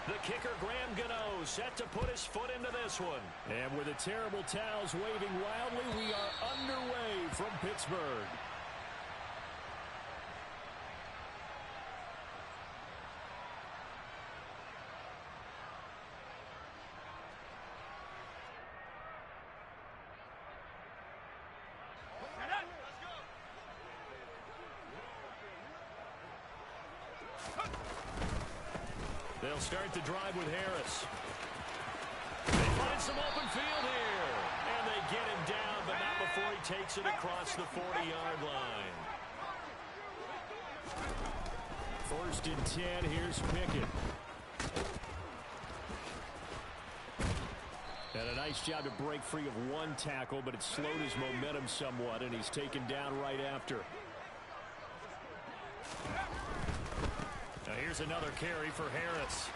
The kicker, Graham Gano, set to put his foot into this one. And with the terrible towels waving wildly, we are underway from Pittsburgh. They'll start the drive with Harris. They find some open field here. And they get him down, but not before he takes it across the 40-yard line. 1st and 10, here's Pickett. And a nice job to break free of one tackle, but it slowed his momentum somewhat, and he's taken down right after. Now here's another carry for Harris.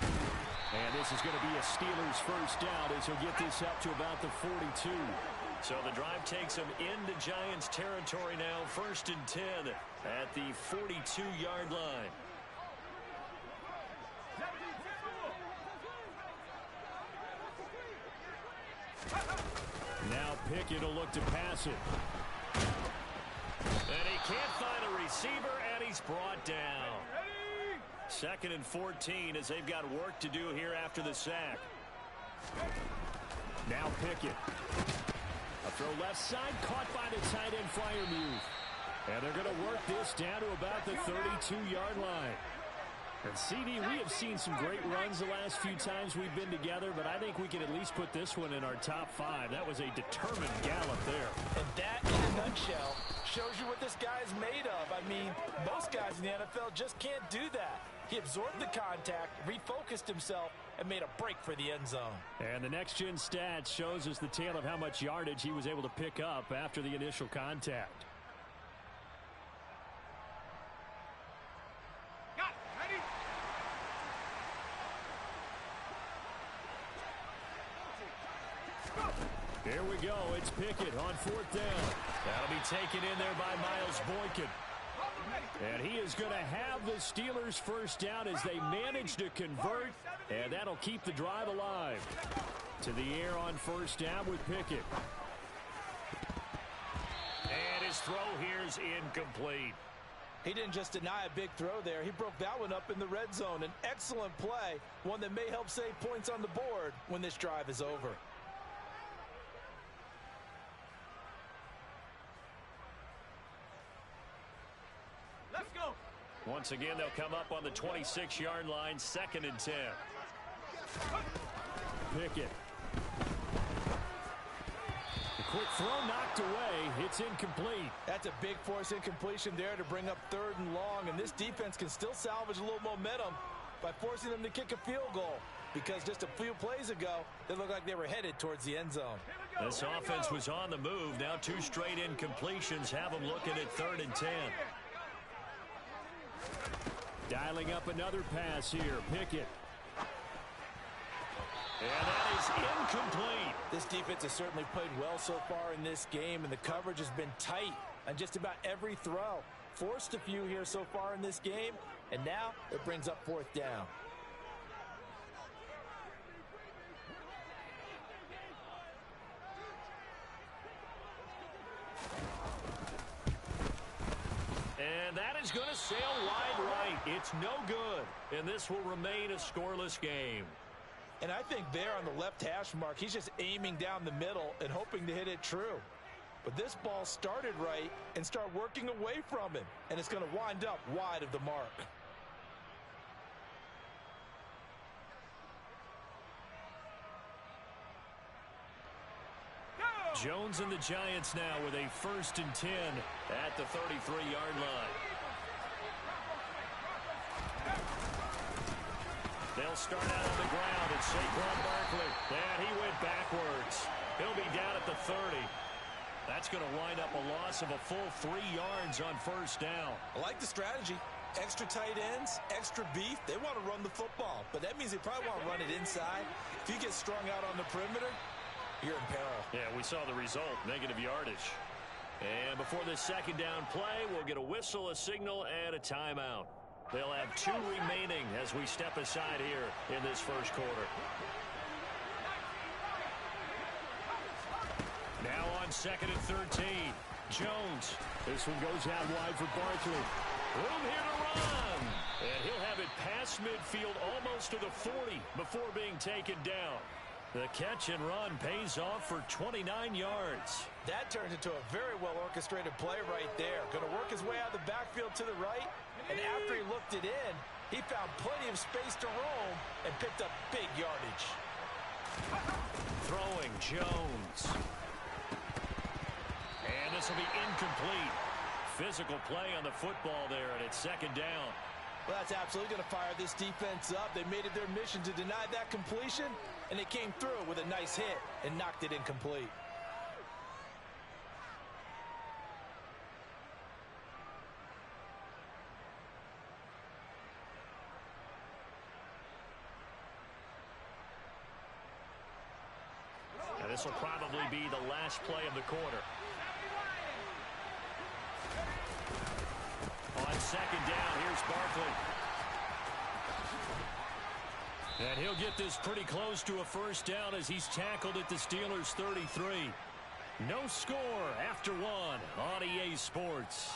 And this is going to be a Steelers first down as he'll get this up to about the 42. So the drive takes him into Giants territory now. 1st and 10 at the 42-yard line. Now Pickett will look to pass it. And he can't find a receiver, and he's brought down. 2nd and 14 as they've got work to do here after the sack. Now Pickett. A throw left side, caught by the tight end Freiermuth. And they're going to work this down to about the 32-yard line. And CD, we have seen some great runs the last few times we've been together, but I think we can at least put this one in our top 5. That was a determined gallop there. And that, in a nutshell, shows you what this guy's made of. I mean, most guys in the NFL just can't do that. He absorbed the contact, refocused himself, and made a break for the end zone. And the next-gen stats shows us the tale of how much yardage he was able to pick up after the initial contact. Here we go. It's Pickett on 4th down. That'll be taken in there by Miles Boykin. And he is going to have the Steelers first down as they manage to convert. And that'll keep the drive alive. To the air on 1st down with Pickett. And his throw here's incomplete. He didn't just deny a big throw there. He broke that one up in the red zone. An excellent play. One that may help save points on the board when this drive is over. Once again, they'll come up on the 26-yard line, 2nd and 10. Pickett. The quick throw knocked away. It's incomplete. That's a big force incompletion there to bring up 3rd and long, and this defense can still salvage a little momentum by forcing them to kick a field goal, because just a few plays ago, they looked like they were headed towards the end zone. This offense was on the move. Now 2 straight incompletions have them looking at 3rd and 10. Dialing up another pass here. Pickett. And that is incomplete. This defense has certainly played well so far in this game, and the coverage has been tight on just about every throw. Forced a few here so far in this game, and now it brings up 4th down. And that is going to sail wide right. It's no good. And this will remain a scoreless game. And I think there on the left hash mark, he's just aiming down the middle and hoping to hit it true. But this ball started right and started working away from him. And it's going to wind up wide of the mark. Jones and the Giants now with a 1st and 10 at the 33-yard line. They'll start out on the ground at Saquon Barkley. And he went backwards. He'll be down at the 30. That's going to wind up a loss of a full 3 yards on 1st down. I like the strategy. Extra tight ends, extra beef. They want to run the football, but that means they probably want to run it inside. If you get strung out on the perimeter, you're in peril. Yeah, we saw the result, negative yardage. And before this 2nd down play, we'll get a whistle, a signal, and a timeout. They'll have 2 remaining as we step aside here in this first quarter. Now on 2nd and 13. Jones. This one goes out wide for Barkley. Room here to run. And he'll have it past midfield almost to the 40 before being taken down. The catch and run pays off for 29 yards. That turns into a very well-orchestrated play right there. Going to work his way out of the backfield to the right. And after he looked it in, he found plenty of space to roam and picked up big yardage. Throwing Jones. And this will be incomplete. Physical play on the football there, and it's 2nd down. Well, that's absolutely going to fire this defense up. They made it their mission to deny that completion, and they came through with a nice hit and knocked it incomplete. Now, this will probably be the last play of the quarter. On 2nd down, here's Barkley. And he'll get this pretty close to a first down as he's tackled at the Steelers' 33. No score after 1 on EA Sports.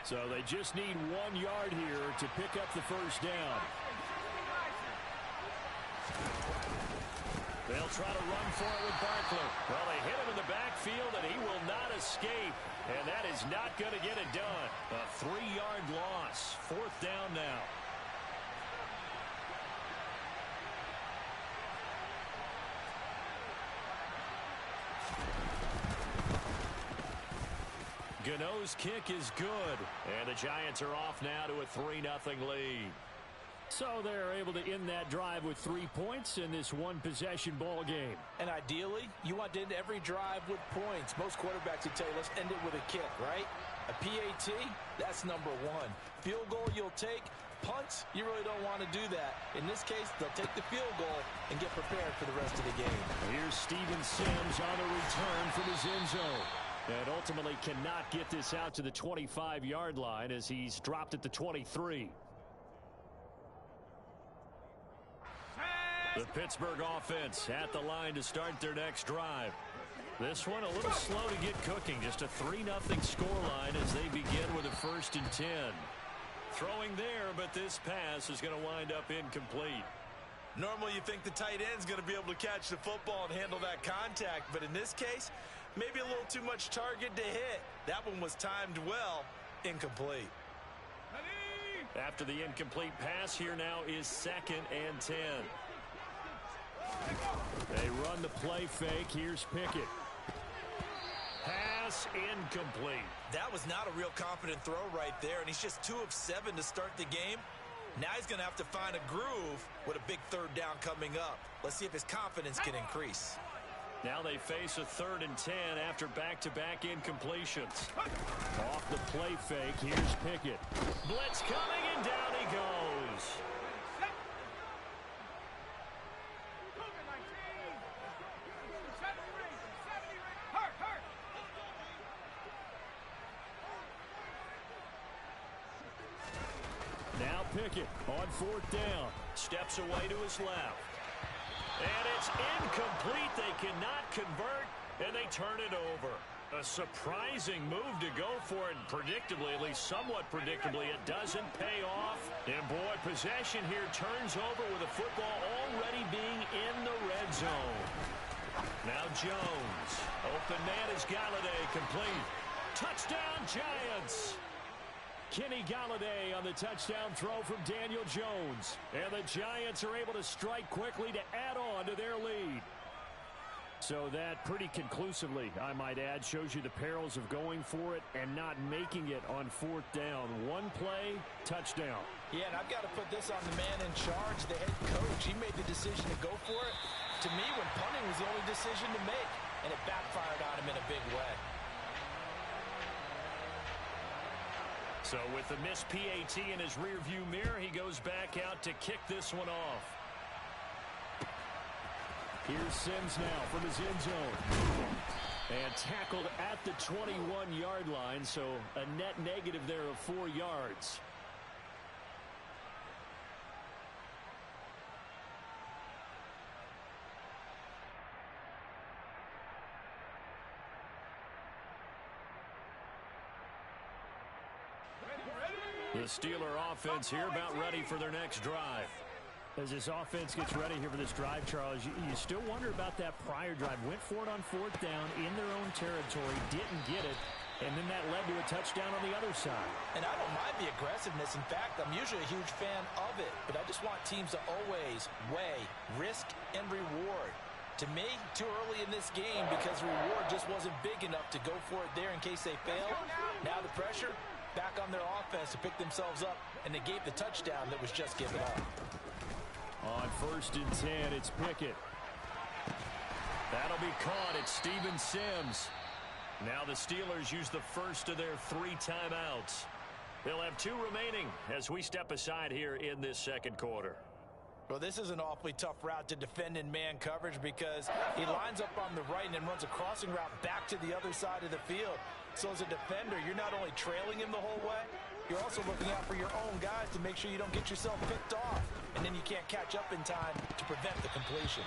So they just need 1 yard here to pick up the first down. They'll try to run for it with Barkley. Well, they hit him in the backfield, and he will not escape. And that is not going to get it done. A 3-yard loss. 4th down now. Gano's kick is good, and the Giants are off now to a 3-0 lead. So they're able to end that drive with 3 points in this one-possession ball game. And ideally, you want to end every drive with points. Most quarterbacks would tell you, let's end it with a kick, right? A PAT, that's number 1. Field goal you'll take. Punts, you really don't want to do that. In this case, they'll take the field goal and get prepared for the rest of the game. Here's Steven Sims on the return from his end zone. And ultimately cannot get this out to the 25-yard line as he's dropped at the 23. The Pittsburgh offense at the line to start their next drive. This one a little slow to get cooking. Just a 3-0 scoreline as they begin with a 1st and 10. Throwing there, but this pass is going to wind up incomplete. Normally you think the tight end's going to be able to catch the football and handle that contact, but in this case, maybe a little too much target to hit. That one was timed well. Incomplete. After the incomplete pass, here now is 2nd and 10. They run the play fake. Here's Pickett. Pass incomplete. That was not a real confident throw right there, and he's just 2 of 7 to start the game. Now he's going to have to find a groove with a big 3rd down coming up. Let's see if his confidence can increase. Now they face a 3rd and 10 after back-to-back incompletions. Off the play fake, here's Pickett. Blitz coming, and down he goes. Now Pickett on 4th down. Steps away to his left. And it's incomplete. They cannot convert, and they turn it over. A surprising move to go for it, and predictably, at least somewhat predictably, it doesn't pay off. And boy, possession here turns over with the football already being in the red zone. Now Jones. Open man is Galladay, complete. Touchdown, Giants! Kenny Galladay on the touchdown throw from Daniel Jones. And the Giants are able to strike quickly to add on to their lead. So that pretty conclusively, I might add, shows you the perils of going for it and not making it on fourth down. One play, touchdown. Yeah, and I've got to put this on the man in charge, the head coach. He made the decision to go for it. To me, when punting was the only decision to make, and it backfired on him in a big way. So with the missed PAT in his rearview mirror, he goes back out to kick this one off. Here's Sims now from his end zone. And tackled at the 21-yard line, so a net negative there of 4 yards. The Steeler offense here about ready for their next drive. As this offense gets ready here for this drive, Charles, you still wonder about that prior drive. Went for it on fourth down in their own territory, didn't get it, and then that led to a touchdown on the other side. And I don't mind the aggressiveness. In fact, I'm usually a huge fan of it, but I just want teams to always weigh risk and reward. To me, too early in this game because the reward just wasn't big enough to go for it there in case they fail. Now the pressure back on their offense to pick themselves up, and they gave the touchdown that was just given up. On 1st and 10, it's Pickett. That'll be caught. It's Steven Sims. Now the Steelers use the first of their 3 timeouts. They'll have 2 remaining as we step aside here in this second quarter. Well, this is an awfully tough route to defend in man coverage because he lines up on the right and then runs a crossing route back to the other side of the field. So as a defender, you're not only trailing him the whole way, you're also looking out for your own guys to make sure you don't get yourself picked off. And then you can't catch up in time to prevent the completion.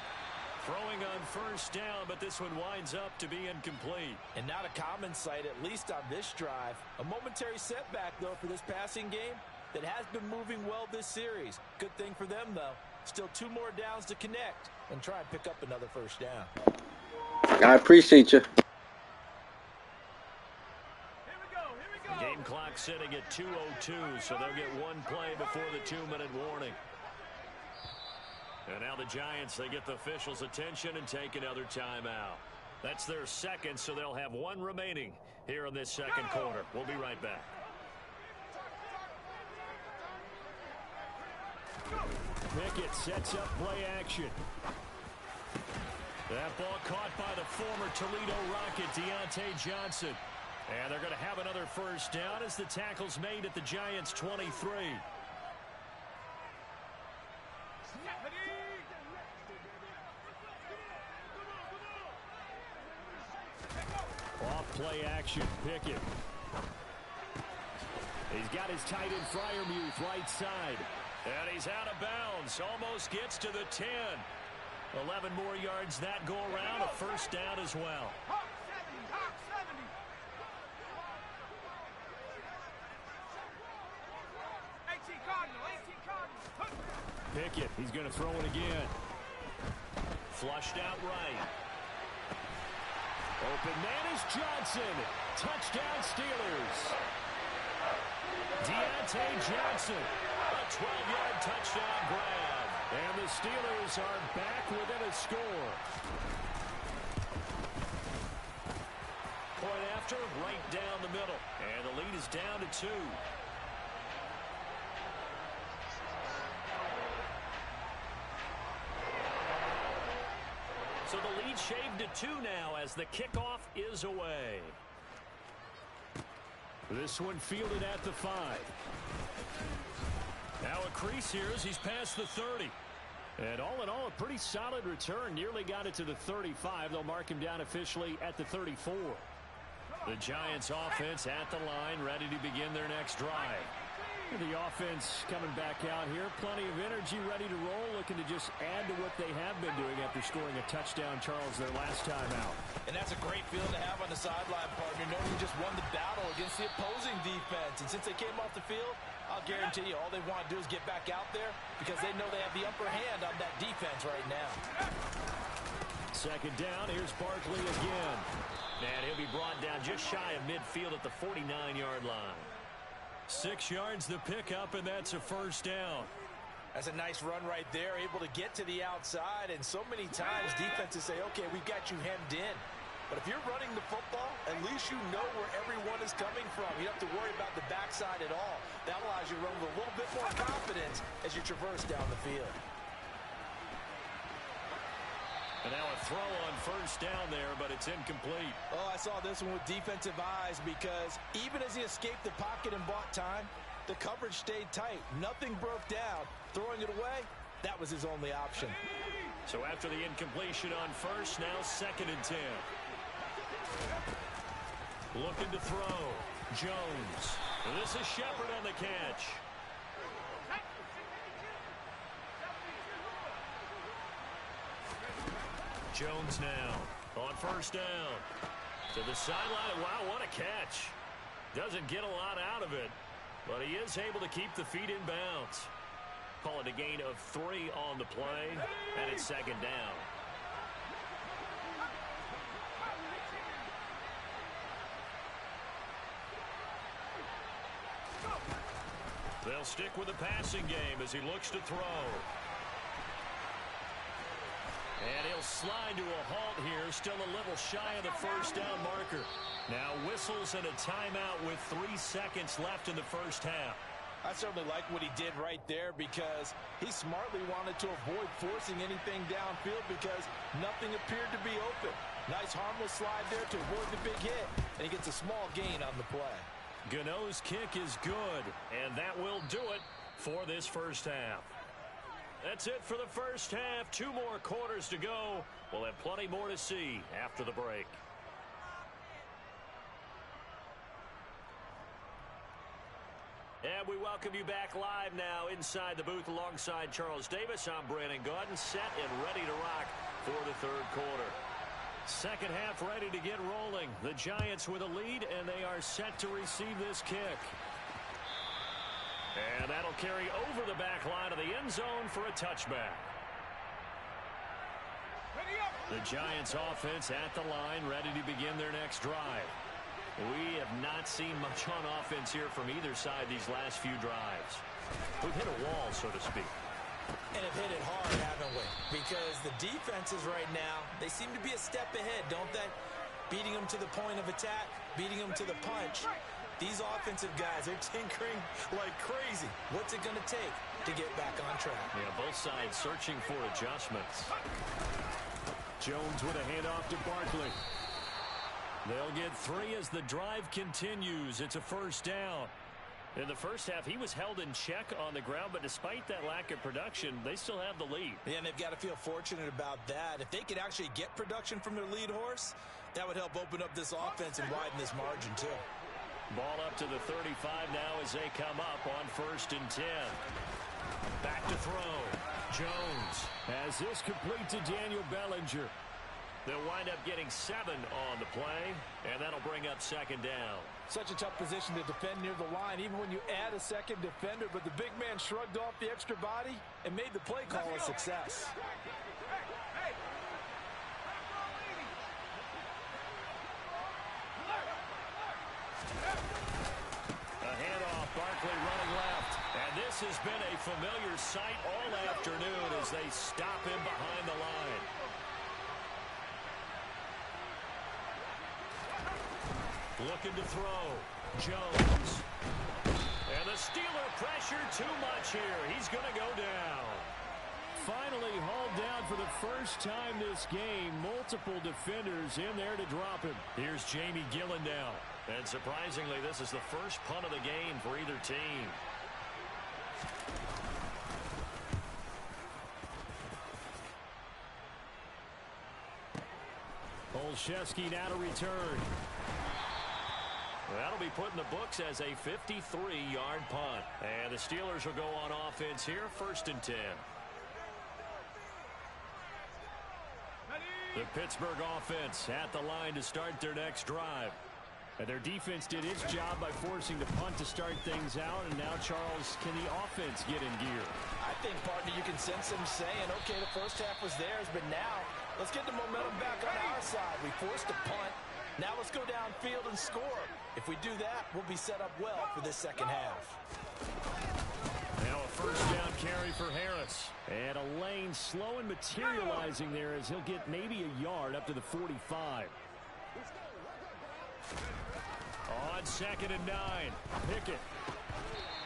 Throwing on 1st down, but this one winds up to be incomplete. And not a common sight, at least on this drive. A momentary setback, though, for this passing game that has been moving well this series. Good thing for them, though. Still 2 more downs to connect and try and pick up another 1st down. I appreciate you. Game clock sitting at 2:02, so they'll get 1 play before the 2-minute warning. And now the Giants, they get the officials' attention and take another timeout. That's their second, so they'll have 1 remaining here in this second quarter. We'll be right back. Pickett sets up play action. That ball caught by the former Toledo Rocket, Deontay Johnson. And they're going to have another 1st down as the tackle's made at the Giants' 23. Off play action, Pickett. He's got his tight end Freiermuth right side. And he's out of bounds. Almost gets to the 10. 11 more yards that go around. A 1st down as well. Pickett, he's going to throw it again. Flushed out right. Open man is Johnson. Touchdown Steelers. Deontay Johnson. A 12-yard touchdown grab. And the Steelers are back within a score. Point after, right down the middle. And the lead is down to 2. So the lead shaved to 2 now as the kickoff is away. This one fielded at the 5. Now a crease here as he's past the 30. And all in all, a pretty solid return. Nearly got it to the 35. They'll mark him down officially at the 34. The Giants offense at the line, ready to begin their next drive. The offense coming back out here. Plenty of energy, ready to roll, looking to just add to what they have been doing after scoring a touchdown, Charles, their last time out. And that's a great feeling to have on the sideline, partner, knowing you just won the battle against the opposing defense. And since they came off the field, I'll guarantee you all they want to do is get back out there because they know they have the upper hand on that defense right now. 2nd down, here's Barkley again. And he'll be brought down just shy of midfield at the 49-yard line. 6 yards the pickup, and that's a 1st down. That's a nice run right there, able to get to the outside, and so many times defenses say, okay, we've got you hemmed in. But if you're running the football, at least you know where everyone is coming from. You don't have to worry about the backside at all. That allows you to run with a little bit more confidence as you traverse down the field. And now a throw on first down there, but it's incomplete. Oh, I saw this one with defensive eyes because even as he escaped the pocket and bought time, the coverage stayed tight. Nothing broke down. Throwing it away, that was his only option. So after the incompletion on first, now 2nd and 10. Looking to throw. Jones. This is Shepard on the catch. Jones now on first down. To the sideline. Wow, what a catch. Doesn't get a lot out of it, but he is able to keep the feet in bounds. Call it a gain of 3 on the play, and it's 2nd down. They'll stick with the passing game as he looks to throw. And he'll slide to a halt here, still a little shy of the first down marker. Now whistles and a timeout with 3 seconds left in the first half. I certainly like what he did right there because he smartly wanted to avoid forcing anything downfield because nothing appeared to be open. Nice harmless slide there to avoid the big hit, and he gets a small gain on the play. Gano's kick is good, and that will do it for this first half. That's it for the first half. 2 more quarters to go. We'll have plenty more to see after the break. And we welcome you back live now inside the booth alongside Charles Davis. I'm Brandon Gaudin, set and ready to rock for the 3rd quarter. Second half ready to get rolling. The Giants with a lead, and they are set to receive this kick. And that'll carry over the back line of the end zone for a touchback. The Giants offense at the line, ready to begin their next drive. We have not seen much on offense here from either side these last few drives. We've hit a wall, so to speak. And have hit it hard, haven't we? Because the defenses right now, they seem to be a step ahead, don't they? Beating them to the point of attack, beating them to the punch. These offensive guys, they're tinkering like crazy. What's it going to take to get back on track? Yeah, both sides searching for adjustments. Jones with a handoff to Barkley. They'll get 3 as the drive continues. It's a first down. In the first half, he was held in check on the ground, but despite that lack of production, they still have the lead. Yeah, and they've got to feel fortunate about that. If they could actually get production from their lead horse, that would help open up this offense and widen this margin, too. Ball up to the 35 now as they come up on 1st and 10. Back to throw. Jones has this complete to Daniel Bellinger. They'll wind up getting 7 on the play, and that'll bring up 2nd down. Such a tough position to defend near the line, even when you add a second defender, but the big man shrugged off the extra body and made the play call a success. A handoff, Barkley running left. And this has been a familiar sight all afternoon as they stop him behind the line. Looking to throw. Jones. And the Steeler pressure too much here. He's going to go down. Finally hauled down for the first time this game. Multiple defenders in there to drop him. Here's Jamie Gillen now. And surprisingly, this is the first punt of the game for either team. Olszewski now to return. That'll be put in the books as a 53-yard punt. And the Steelers will go on offense here, 1st and 10. The Pittsburgh offense at the line to start their next drive. And their defense did its job by forcing the punt to start things out. And now, Charles, can the offense get in gear? I think, partner, you can sense them saying, okay, the first half was theirs, but now let's get the momentum back on our side. We forced a punt. Now let's go downfield and score. If we do that, we'll be set up well for this second half. Now a first down carry for Harris. And a lane slow and materializing there as he'll get maybe a yard up to the 45. On 2nd and 9, Pickett.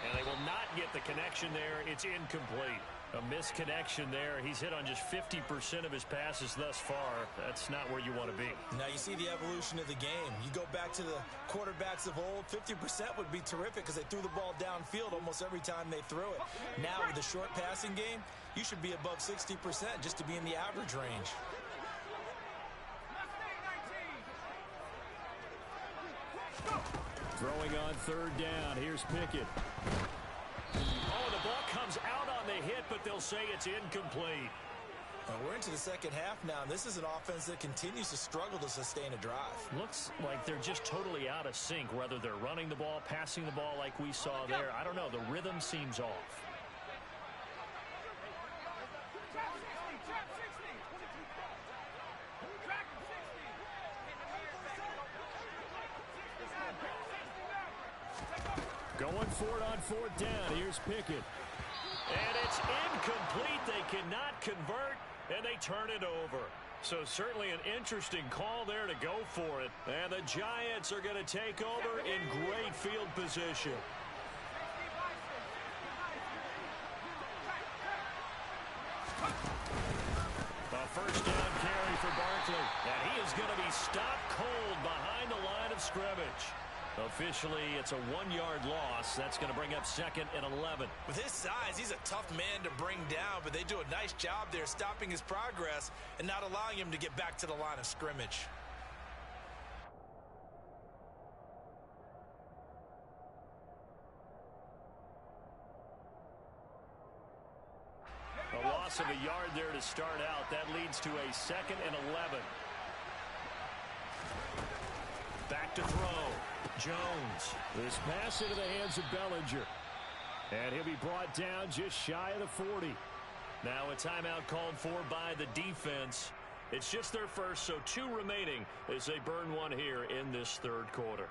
And they will not get the connection there. It's incomplete. A misconnection there. He's hit on just 50% of his passes thus far. That's not where you want to be. Now you see the evolution of the game. You go back to the quarterbacks of old, 50% would be terrific because they threw the ball downfield almost every time they threw it. Now with the short passing game, you should be above 60% just to be in the average range. Throwing on 3rd down. Here's Pickett. Oh, the ball comes out on the hit, but they'll say it's incomplete. We're into the second half now, and this is an offense that continues to struggle to sustain a drive. Looks like they're just totally out of sync, whether they're running the ball, passing the ball like we saw there. I don't know. The rhythm seems off. Going for it on 4th down. Here's Pickett. And it's incomplete. They cannot convert, and they turn it over. So certainly an interesting call there to go for it. And the Giants are going to take over in great field position. A first down carry for Barkley. And he is going to be stopped cold behind the line of scrimmage. Officially, it's a 1-yard loss. That's going to bring up 2nd and 11. With his size, he's a tough man to bring down, but they do a nice job there stopping his progress and not allowing him to get back to the line of scrimmage. A loss of a yard there to start out. That leads to a 2nd and 11. Back to throw. Jones. This pass into the hands of Bellinger. And he'll be brought down just shy of the 40. Now a timeout called for by the defense. It's just their first, so 2 remaining as they burn one here in this 3rd quarter.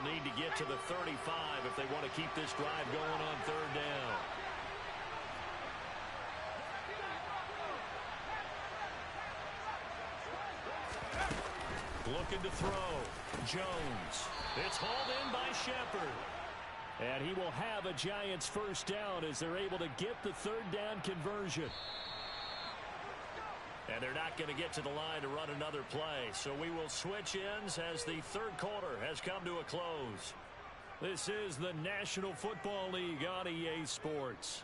Need to get to the 35 if they want to keep this drive going on 3rd down. Looking to throw. Jones. It's hauled in by Shepard. And he will have a Giants first down as they're able to get the 3rd down conversion. And they're not going to get to the line to run another play. So we will switch ends as the 3rd quarter has come to a close. This is the National Football League on EA Sports.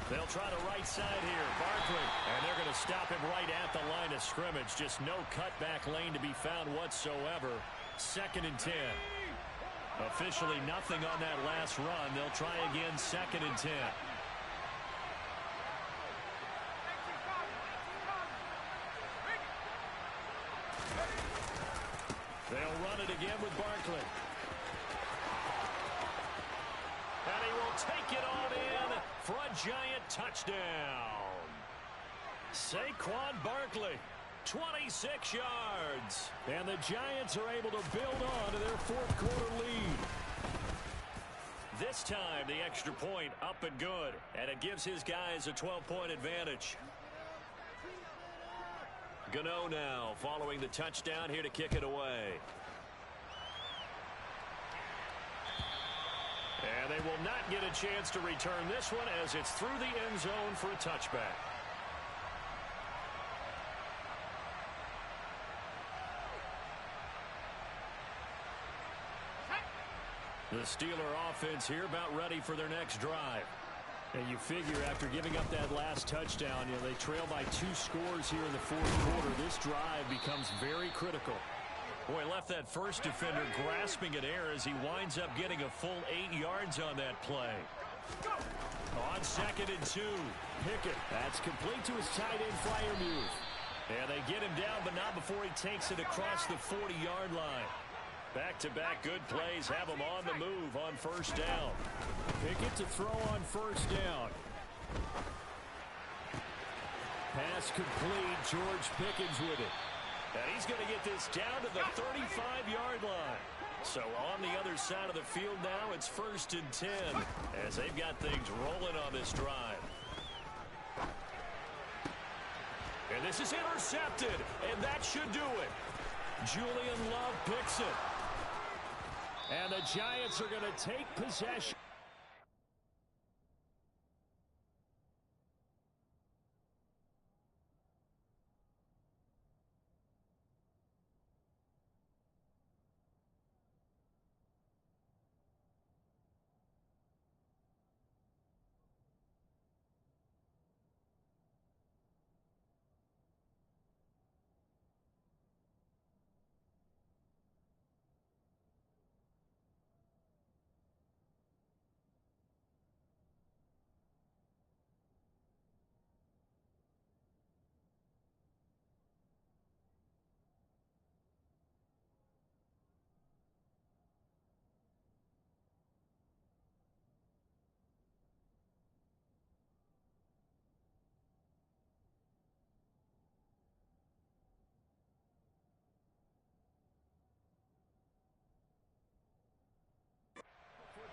They'll try the right side here. Barkley. And they're going to stop him right at the line of scrimmage. Just no cutback lane to be found whatsoever. 2nd and 10. Officially nothing on that last run. They'll try again 2nd and 10. They'll run it again with Barkley. And he will take it on in for a Giant touchdown. Saquon Barkley, 26 yards. And the Giants are able to build on to their 4th quarter lead. This time, the extra point up and good. And it gives his guys a 12-point advantage. Gano now following the touchdown here to kick it away. And they will not get a chance to return this one as it's through the end zone for a touchback. The Steeler offense here about ready for their next drive. And you figure after giving up that last touchdown, they trail by 2 scores here in the 4th quarter. This drive becomes very critical. Boy, left that first defender grasping at air as he winds up getting a full 8 yards on that play. On 2nd and 2, Pickett. That's complete to his tight end flyer move. And they get him down, but not before he takes it across the 40-yard line. Back-to-back good plays have him on the move on 1st down. Pickett to throw on 1st down. Pass complete. George Pickens with it. And he's going to get this down to the 35-yard line. So on the other side of the field now, it's 1st and 10 as they've got things rolling on this drive. And this is intercepted, and that should do it. Julian Love picks it. And the Giants are going to take possession.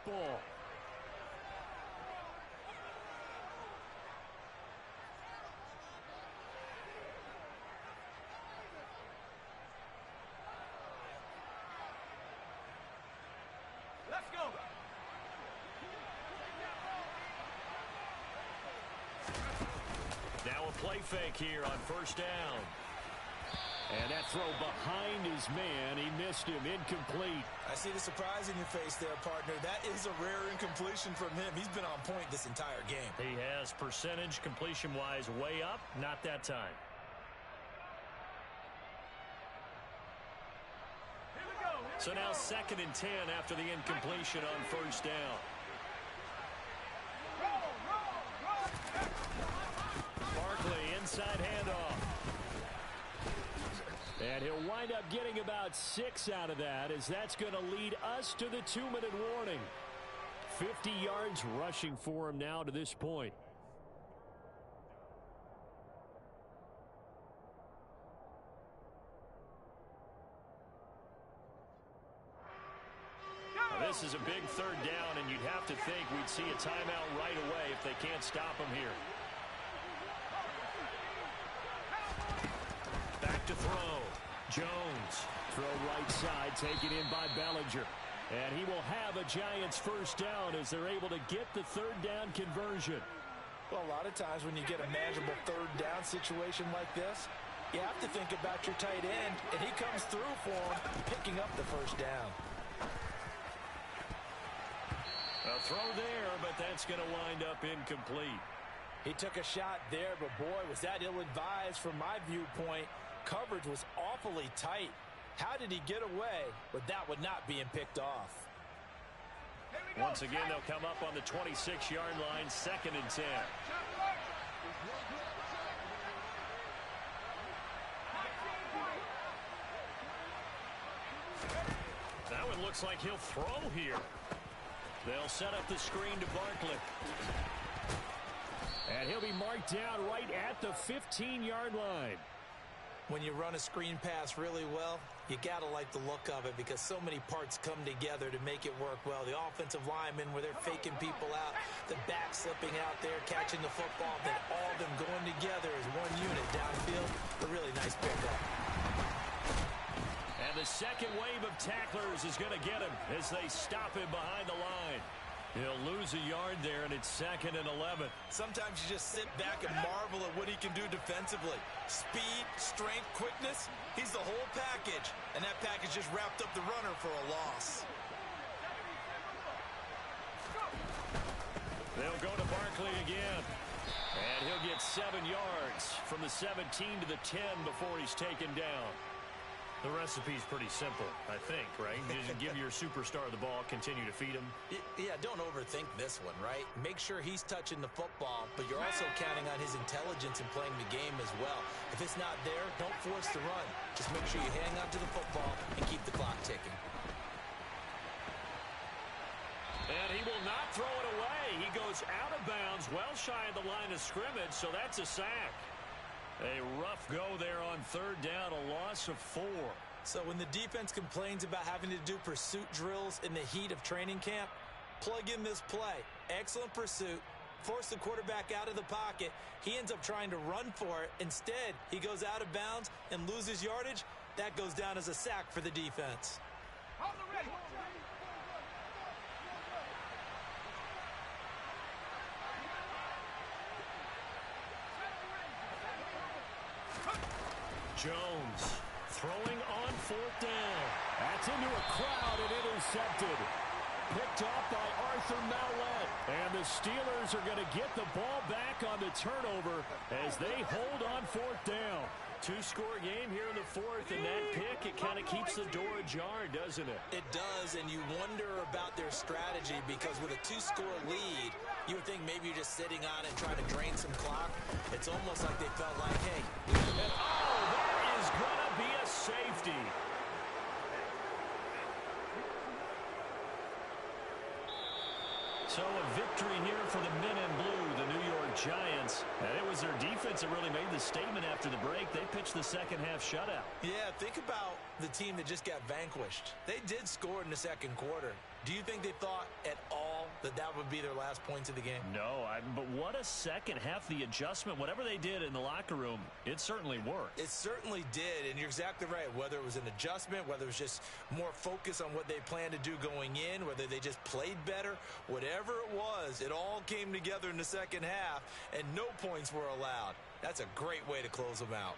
Ball. Let's go. Now a play fake here on 1st down. And that throw behind his man. He missed him. Incomplete. I see the surprise in your face there, partner. That is a rare incompletion from him. He's been on point this entire game. He has percentage completion-wise way up. Not that time. Here we go. So now 2nd and 10 after the incompletion on 1st down. Barkley inside handoff. And he'll wind up getting about 6 out of that, as that's going to lead us to the 2-minute warning. 50 yards rushing for him now to this point. Now, this is a big 3rd down, and you'd have to think we'd see a timeout right away if they can't stop him here. Back to throw. Jones. Throw right side, taken in by Bellinger. And he will have a Giants 1st down as they're able to get the 3rd down conversion. Well, a lot of times when you get a manageable 3rd down situation like this, you have to think about your tight end, and he comes through for him, picking up the 1st down. A throw there, but that's going to wind up incomplete. He took a shot there, but boy, was that ill-advised from my viewpoint. Coverage was awfully tight. How did he get away with that one not being picked off? Once again, they'll come up on the 26-yard line, 2nd and 10. That one looks like he'll throw here. They'll set up the screen to Barkley. And he'll be marked down right at the 15-yard line. When you run a screen pass really well, you got to like the look of it because so many parts come together to make it work well. The offensive linemen where they're faking people out, the back slipping out there, catching the football, then all of them going together as one unit downfield. A really nice pickup. And the second wave of tacklers is going to get him as they stop him behind the line. He'll lose a yard there, and it's 2nd and 11. Sometimes you just sit back and marvel at what he can do defensively. Speed, strength, quickness, he's the whole package. And that package just wrapped up the runner for a loss. They'll go to Barkley again. And he'll get 7 yards from the 17 to the 10 before he's taken down. The recipe's pretty simple, I think, right? You just give your superstar the ball, continue to feed him. Yeah, don't overthink this one, right? Make sure he's touching the football, but you're also counting on his intelligence in playing the game as well. If it's not there, don't force the run. Just make sure you hang on to the football and keep the clock ticking. And he will not throw it away. He goes out of bounds, well shy of the line of scrimmage, so that's a sack. A rough go there on third down, a loss of 4. So when the defense complains about having to do pursuit drills in the heat of training camp, plug in this play. Excellent pursuit. Force the quarterback out of the pocket. He ends up trying to run for it. Instead, he goes out of bounds and loses yardage. That goes down as a sack for the defense. On the ready. Jones throwing on fourth down. That's into a crowd and intercepted. Picked off by Arthur Mallett. And the Steelers are going to get the ball back on the turnover as they hold on fourth down. Two-score game here in the fourth, and that pick, it kind of keeps the door ajar, doesn't it? It does, and you wonder about their strategy because with a two-score lead, you would think maybe you're just sitting on it trying to drain some clock. It's almost like they felt like, hey. And that is going to be a safety. So a victory here for the men in blue, the New York Giants. And it was their defense that really made the statement after the break. They pitched the second half shutout. Yeah, think about the team that just got vanquished. They did score in the second quarter. Do you think they thought at all that that would be their last points of the game? No, but what a second half. The adjustment, whatever they did in the locker room, it certainly worked. It certainly did, and you're exactly right. Whether it was an adjustment, whether it was just more focus on what they planned to do going in, whether they just played better, whatever it was, it all came together in the second half, and no points were allowed. That's a great way to close them out.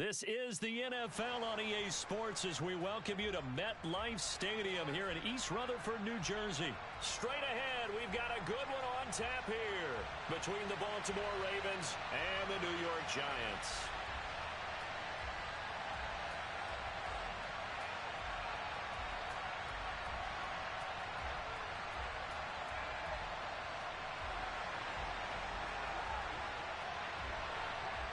This is the NFL on EA Sports as we welcome you to MetLife Stadium here in East Rutherford, New Jersey. Straight ahead, we've got a good one on tap here between the Baltimore Ravens and the New York Giants.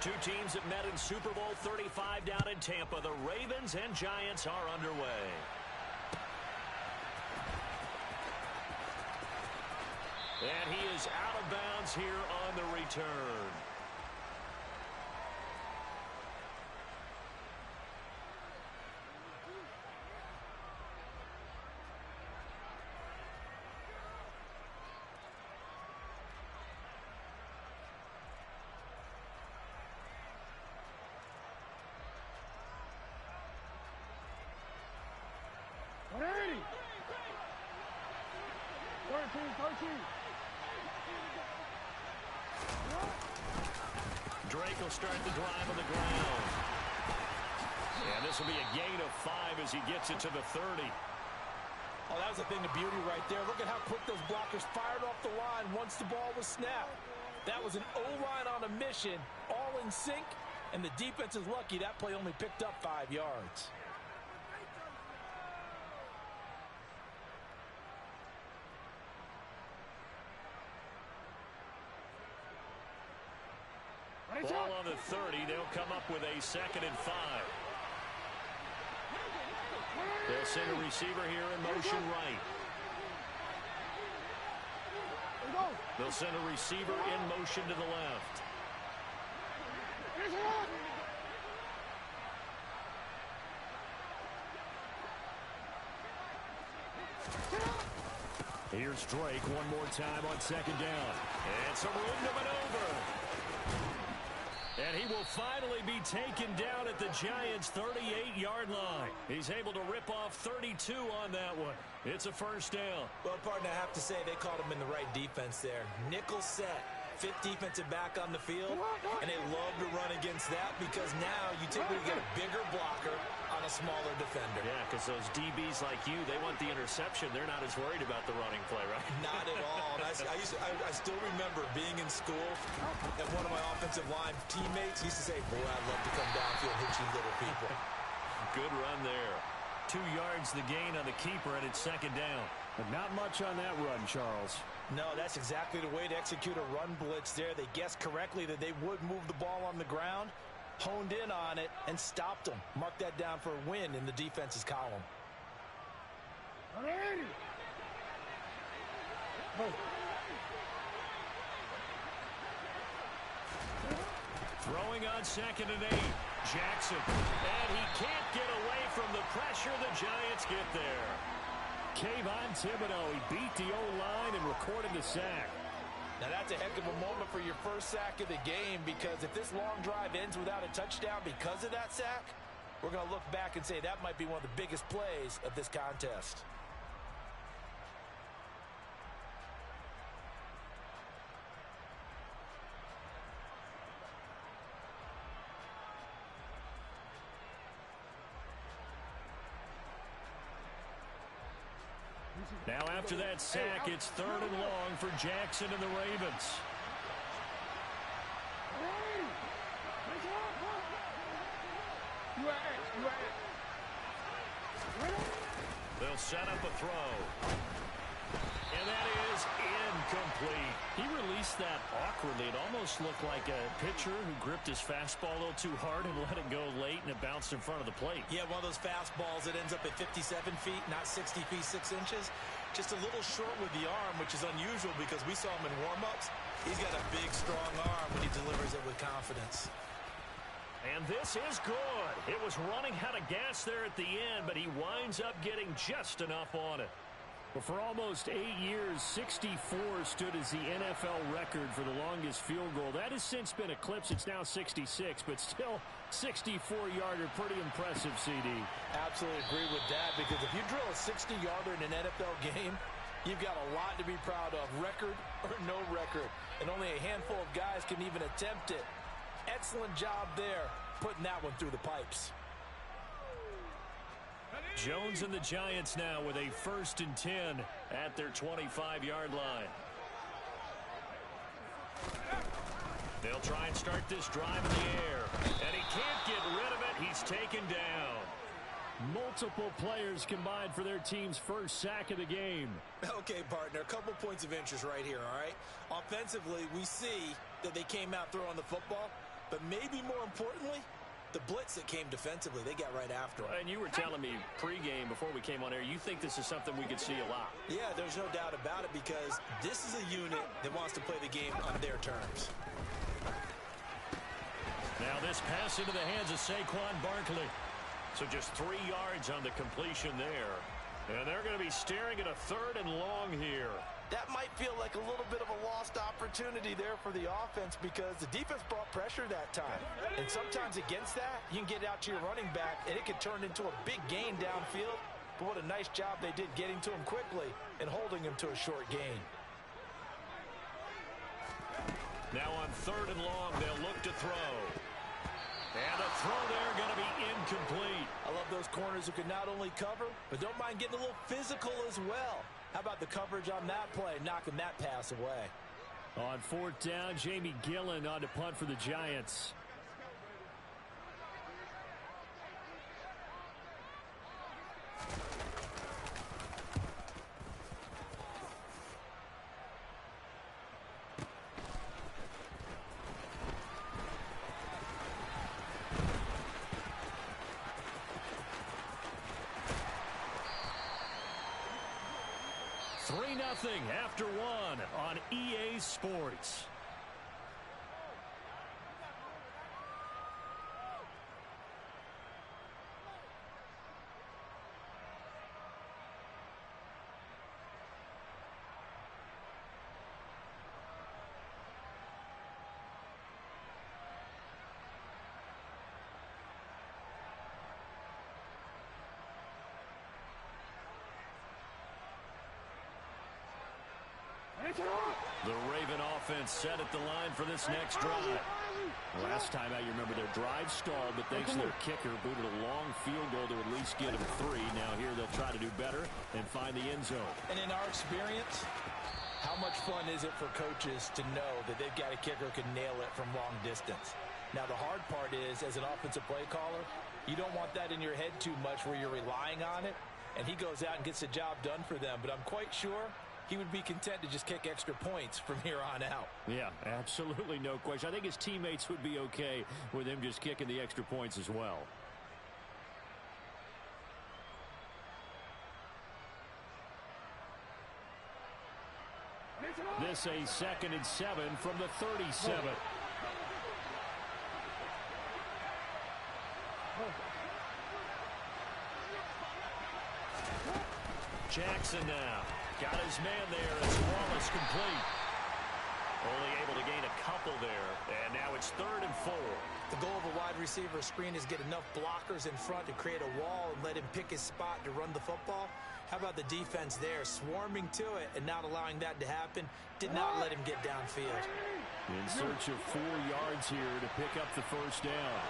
Two teams that met in Super Bowl 35 down in Tampa. The Ravens and Giants are underway. And he is out of bounds here on the return. Drake will start the drive on the ground. And this will be a gain of 5 as he gets it to the 30. Oh, that was a thing of beauty right there. Look at how quick those blockers fired off the line once the ball was snapped. That was an O-line on a mission, all in sync, and the defense is lucky that play only picked up 5 yards. Ball on the 30. They'll come up with a 2nd and 5. They'll send a receiver here in motion right. They'll send a receiver in motion to the left. Here's Drake one more time on 2nd down. And some room to maneuver. And he will finally be taken down at the Giants' 38-yard line. He's able to rip off 32 on that one. It's a 1st down. Well, partner, I have to say they called him in the right defense there. Nickel set, 5th defensive back on the field, and they love to run against that because now you typically get a bigger blocker on a smaller defender. Yeah, because those DBs like you, they want the interception. They're not as worried about the running play, right? Not at all. And I still remember being in school, and one of my offensive line teammates used to say, boy, I'd love to come downfield and hit you little people. Good run there. 2 yards the gain on the keeper, and it's 2nd down. But not much on that run, Charles. No, that's exactly the way to execute a run blitz there. They guessed correctly that they would move the ball on the ground, honed in on it, and stopped them. Mark that down for a win in the defense's column. Throwing on 2nd and 8. Jackson. And he can't get away from the pressure. The Giants get there. Kayvon Thibodeau, he beat the O-line and recorded the sack. Now that's a heck of a moment for your first sack of the game, because if this long drive ends without a touchdown because of that sack, we're going to look back and say that might be one of the biggest plays of this contest. Now after that sack, it's 3rd and long for Jackson and the Ravens. They'll set up a throw. And that is incomplete. He released that awkwardly. It almost looked like a pitcher who gripped his fastball a little too hard and let it go late, and it bounced in front of the plate. Yeah, one of those fastballs that ends up at 57 feet, not 60 feet, 6 inches. Just a little short with the arm, which is unusual because we saw him in warm-ups. He's got a big, strong arm when he delivers it with confidence. And this is good. It was running out of gas there at the end, but he winds up getting just enough on it. Well, for almost 8 years, 64 stood as the NFL record for the longest field goal. That has since been eclipsed. It's now 66, but still 64-yarder. Pretty impressive, CD. Absolutely agree with that, because if you drill a 60-yarder in an NFL game, you've got a lot to be proud of, record or no record. And only a handful of guys can even attempt it. Excellent job there putting that one through the pipes. Jones and the Giants now with a 1st and 10 at their 25-yard line. They'll try and start this drive in the air. And he can't get rid of it. He's taken down. Multiple players combined for their team's first sack of the game. Okay, partner, a couple points of interest right here, all right? Offensively, we see that they came out throwing the football, but maybe more importantly, the blitz that came defensively, they got right after him. And you were telling me pregame before we came on air, you think this is something we could see a lot. Yeah, there's no doubt about it because this is a unit that wants to play the game on their terms. Now this pass into the hands of Saquon Barkley. So just 3 yards on the completion there. And they're going to be staring at a 3rd and long here. That might feel like a little bit of a lost opportunity there for the offense because the defense brought pressure that time. And sometimes against that, you can get out to your running back, and it can turn into a big gain downfield. But what a nice job they did getting to him quickly and holding him to a short gain. Now on 3rd and long, they'll look to throw. And the throw there going to be incomplete. I love those corners who can not only cover, but don't mind getting a little physical as well. How about the coverage on that play, knocking that pass away? On 4th down, Jamie Gillen on to punt for the Giants. Nothing after 1 on EA Sports. The Raven offense set at the line for this next drive. Last time out, you remember their drive stalled, but thanks to their kicker, booted a long field goal to at least get them 3. Now here they'll try to do better and find the end zone. And in our experience, how much fun is it for coaches to know that they've got a kicker who can nail it from long distance? Now the hard part is, as an offensive play caller, you don't want that in your head too much where you're relying on it, and he goes out and gets the job done for them. But I'm quite sure he would be content to just kick extra points from here on out. Yeah, absolutely no question. I think his teammates would be okay with him just kicking the extra points as well. This a 2nd and 7 from the 37. Jackson now. Got his man there as Wallace complete. Only able to gain a couple there. And now it's 3rd and 4. The goal of a wide receiver screen is get enough blockers in front to create a wall and let him pick his spot to run the football. How about the defense there, swarming to it and not allowing that to happen? Did not let him get downfield. In search of 4 yards here to pick up the 1st down.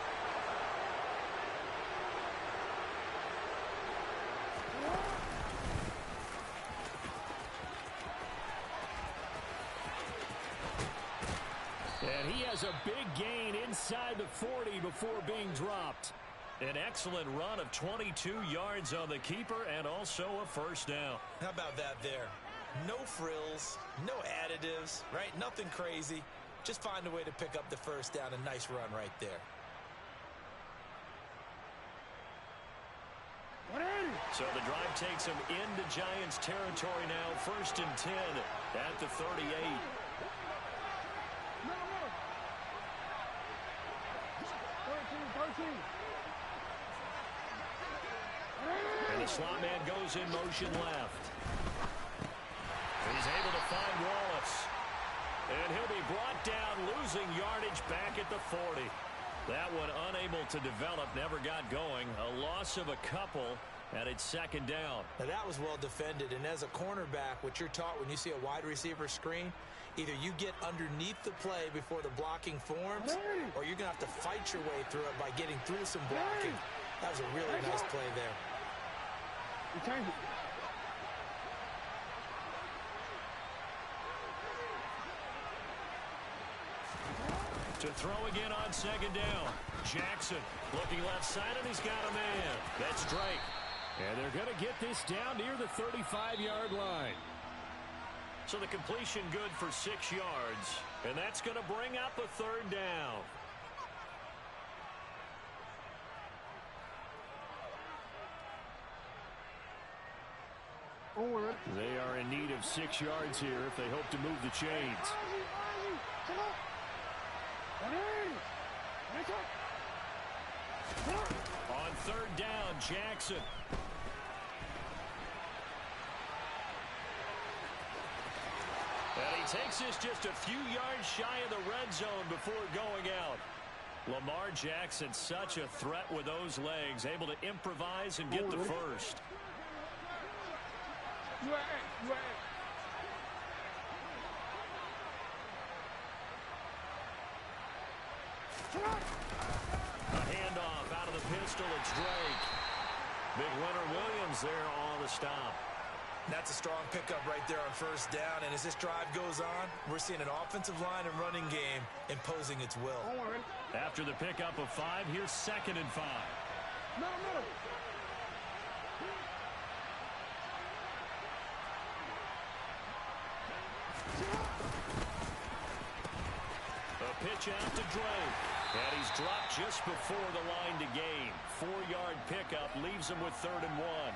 And he has a big gain inside the 40 before being dropped. An excellent run of 22 yards on the keeper and also a 1st down. How about that there? No frills, no additives, right? Nothing crazy. Just find a way to pick up the 1st down. A nice run right there. So the drive takes him into Giants territory now. 1st and 10 at the 38. And the slot man goes in motion left. He's able to find Wallace. And he'll be brought down, losing yardage back at the 40. That one unable to develop, never got going. A loss of a couple, And it's second down. Now that was well defended, and as a cornerback, what you're taught when you see a wide receiver screen, either you get underneath the play before the blocking forms, or you're going to have to fight your way through it by getting through some blocking. That was a really nice play there. To throw again on second down. Jackson looking left side, and he's got a man. That's Drake. And they're going to get this down near the 35-yard line. So the completion good for 6 yards. And that's going to bring up a third down. They are in need of 6 yards here if they hope to move the chains. On third down, Jackson. And he takes this just a few yards shy of the red zone before going out. Lamar Jackson, such a threat with those legs, able to improvise and get the first. A handoff out of the pistol. It's Drake. Big winner Williams there on the stop. That's a strong pickup right there on first down, and as this drive goes on, we're seeing an offensive line and running game imposing its will. After the pickup of 5, here's 2nd and 5. A pitch out to Drake. And he's dropped just before the line to gain. 4-yard pickup leaves him with 3rd and 1.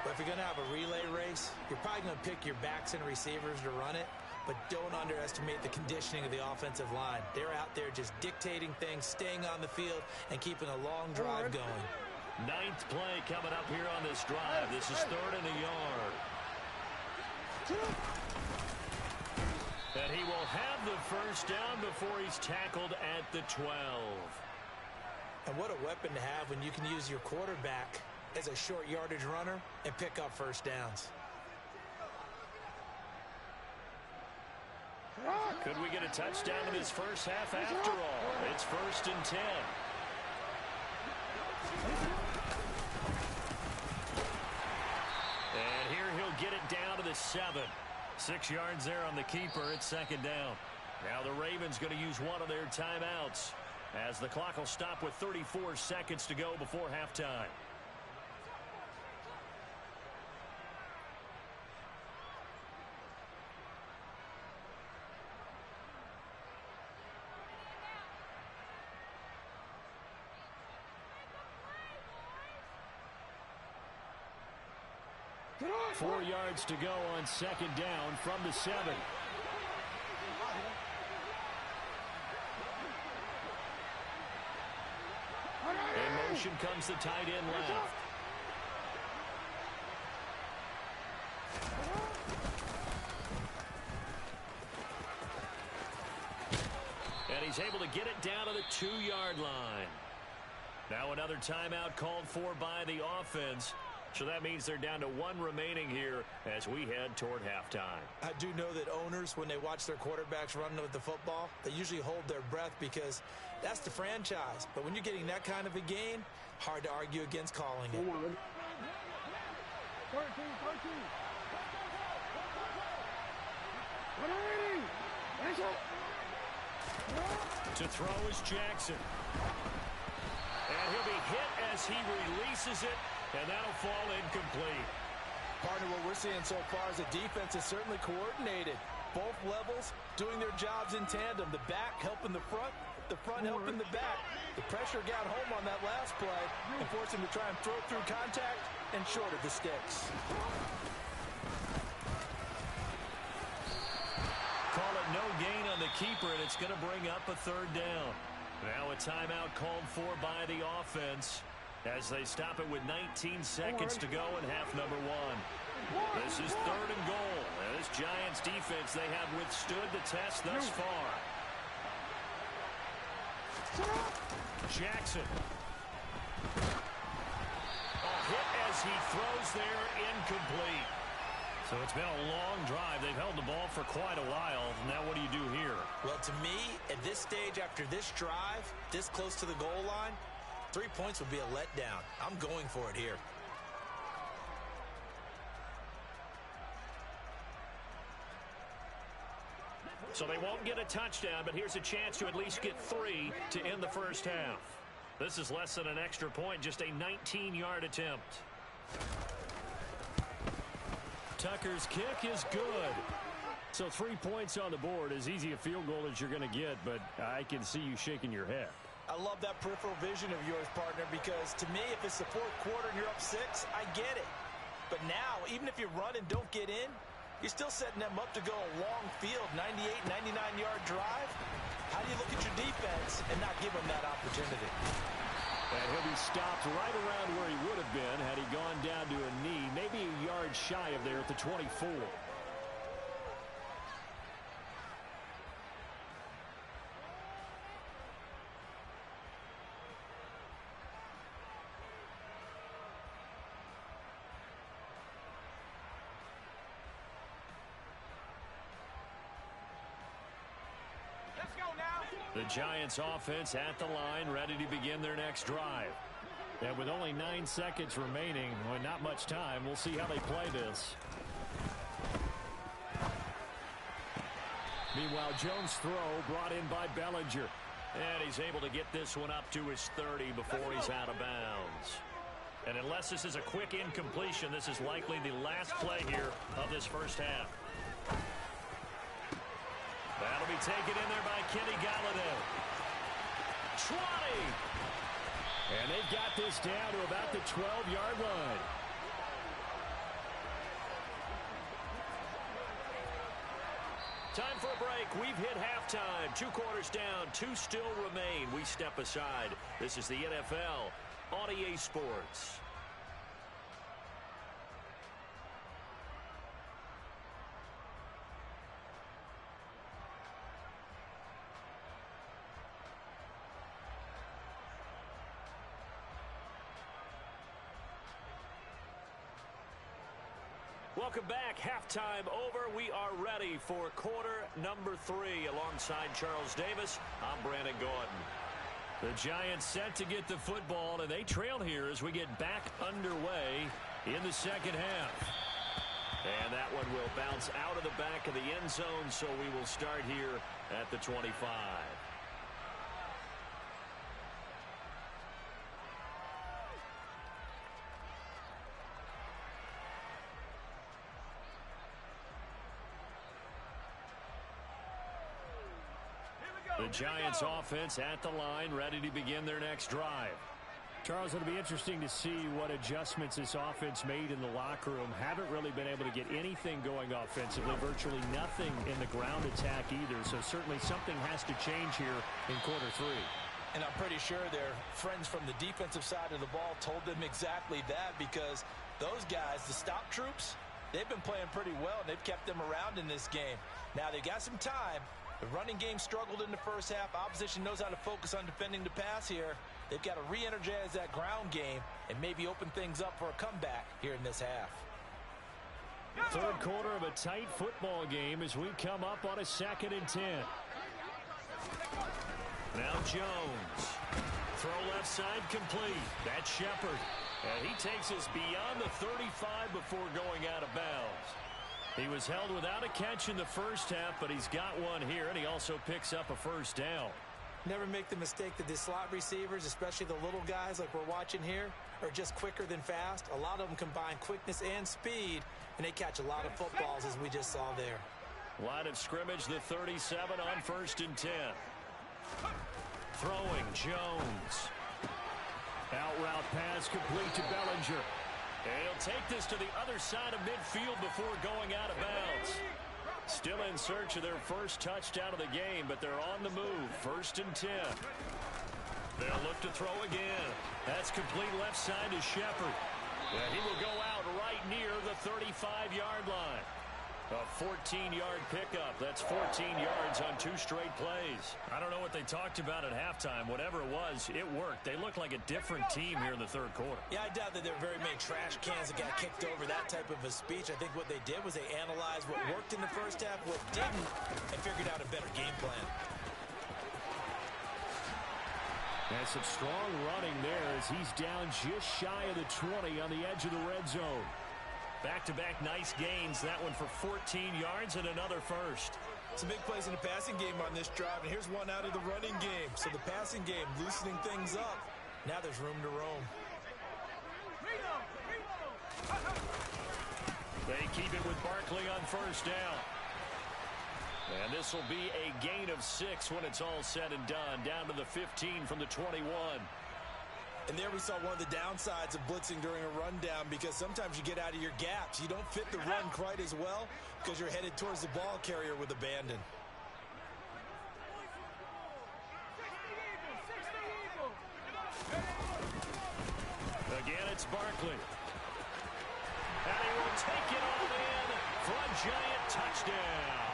But if you're going to have a relay race, you're probably going to pick your backs and receivers to run it, but don't underestimate the conditioning of the offensive line. They're out there just dictating things, staying on the field, and keeping a long drive going. 9th play coming up here on this drive. This is 3rd and a yard. And he will have the first down before he's tackled at the 12. And what a weapon to have when you can use your quarterback as a short yardage runner and pick up first downs. Could we get a touchdown in this first half after all? It's 1st and 10. And here he'll get it down to the 7. 6 yards there on the keeper. It's 2nd down. Now the Ravens going to use one of their timeouts as the clock will stop with 34 seconds to go before halftime. Four yards to go on 2nd down from the 7. In motion comes the tight end left. And he's able to get it down to the 2-yard line. Now another timeout called for by the offense. So that means they're down to 1 remaining here as we head toward halftime. I do know that owners, when they watch their quarterbacks run with the football, they usually hold their breath because that's the franchise. But when you're getting that kind of a gain, hard to argue against calling it. To throw is Jackson. And he'll be hit as he releases it. And that'll fall incomplete. Partner, what we're seeing so far is the defense is certainly coordinated. Both levels doing their jobs in tandem. The back helping the front helping the back. The pressure got home on that last play and forced him to try and throw through contact and short of the sticks. Call it no gain on the keeper, and it's going to bring up a 3rd down. Now a timeout called for by the offense as they stop it with 19 seconds to go in half number 1. This is 3rd and goal. And this Giants defense, they have withstood the test thus far. Jackson. A hit as as he throws there, incomplete. So it's been a long drive. They've held the ball for quite a while. Now what do you do here? Well, to me, at this stage, after this drive, this close to the goal line, 3 points would be a letdown. I'm going for it here. So they won't get a touchdown, but here's a chance to at least get 3 to end the first half. This is less than an extra point, just a 19-yard attempt. Tucker's kick is good. So 3 points on the board, as easy a field goal as you're going to get, but I can see you shaking your head. I love that peripheral vision of yours, partner, because to me, if it's the fourth quarter and you're up 6, I get it. But now, even if you run and don't get in, you're still setting them up to go a long field, 98, 99-yard drive. How do you look at your defense and not give them that opportunity? And he'll be stopped right around where he would have been had he gone down to a knee, maybe a yard shy of there at the 24. The Giants offense at the line, ready to begin their next drive. And with only 9 seconds remaining, well, not much time, we'll see how they play this. Meanwhile, Jones' throw brought in by Bellinger. And he's able to get this one up to his 30 before he's out of bounds. And unless this is a quick incompletion, this is likely the last play here of this first half. That'll be taken in there by Kenny Galladay. 20! And they've got this down to about the 12-yard line. Time for a break. We've hit halftime. 2 quarters down. 2 still remain. We step aside. This is the NFL on EA Sports. Welcome back. Halftime over. We are ready for quarter number 3. Alongside Charles Davis, I'm Brandon Gordon. The Giants set to get the football, and they trail here as we get back underway in the second half. And that one will bounce out of the back of the end zone, so we will start here at the 25. The Giants offense at the line, ready to begin their next drive. Charles, it'll be interesting to see what adjustments this offense made in the locker room. Haven't really been able to get anything going offensively, virtually nothing in the ground attack either. So certainly something has to change here in quarter 3. And I'm pretty sure their friends from the defensive side of the ball told them exactly that, because those guys, the stop troops, they've been playing pretty well, and they've kept them around in this game. Now, they've got some time. The running game struggled in the first half. Opposition knows how to focus on defending the pass here. They've got to re-energize that ground game and maybe open things up for a comeback here in this half. Third quarter of a tight football game as we come up on a 2nd and 10. Now Jones. Throw left side complete. That's Shepard. And he takes us beyond the 35 before going out of bounds. He was held without a catch in the first half, but he's got one here, and he also picks up a first down. Never make the mistake that the slot receivers, especially the little guys like we're watching here, are just quicker than fast. A lot of them combine quickness and speed, and they catch a lot of footballs, as we just saw there. Line of scrimmage, the 37 on 1st and 10. Throwing, Jones. Out route pass complete to Bellinger. And he'll take this to the other side of midfield before going out of bounds. Still in search of their first touchdown of the game, but they're on the move. 1st and 10. They'll look to throw again. That's complete left side to Shepard. And he will go out right near the 35-yard line. A 14-yard pickup. That's 14 yards on 2 straight plays. I don't know what they talked about at halftime. Whatever it was, it worked. They look like a different team here in the third quarter. Yeah, I doubt that there were very many trash cans that got kicked over, that type of a speech. I think what they did was they analyzed what worked in the first half, what didn't, and figured out a better game plan. And some strong running there as he's down just shy of the 20 on the edge of the red zone. Back-to-back nice gains. That one for 14 yards and another first. Some big plays in the passing game on this drive, and here's one out of the running game. So the passing game loosening things up. Now there's room to roam. They keep it with Barkley on first down. And this will be a gain of 6 when it's all said and done. Down to the 15 from the 21. And there we saw one of the downsides of blitzing during a rundown, because sometimes you get out of your gaps. You don't fit the run quite as well because you're headed towards the ball carrier with abandon. Again, it's Barkley. And he will take it all in for a giant touchdown.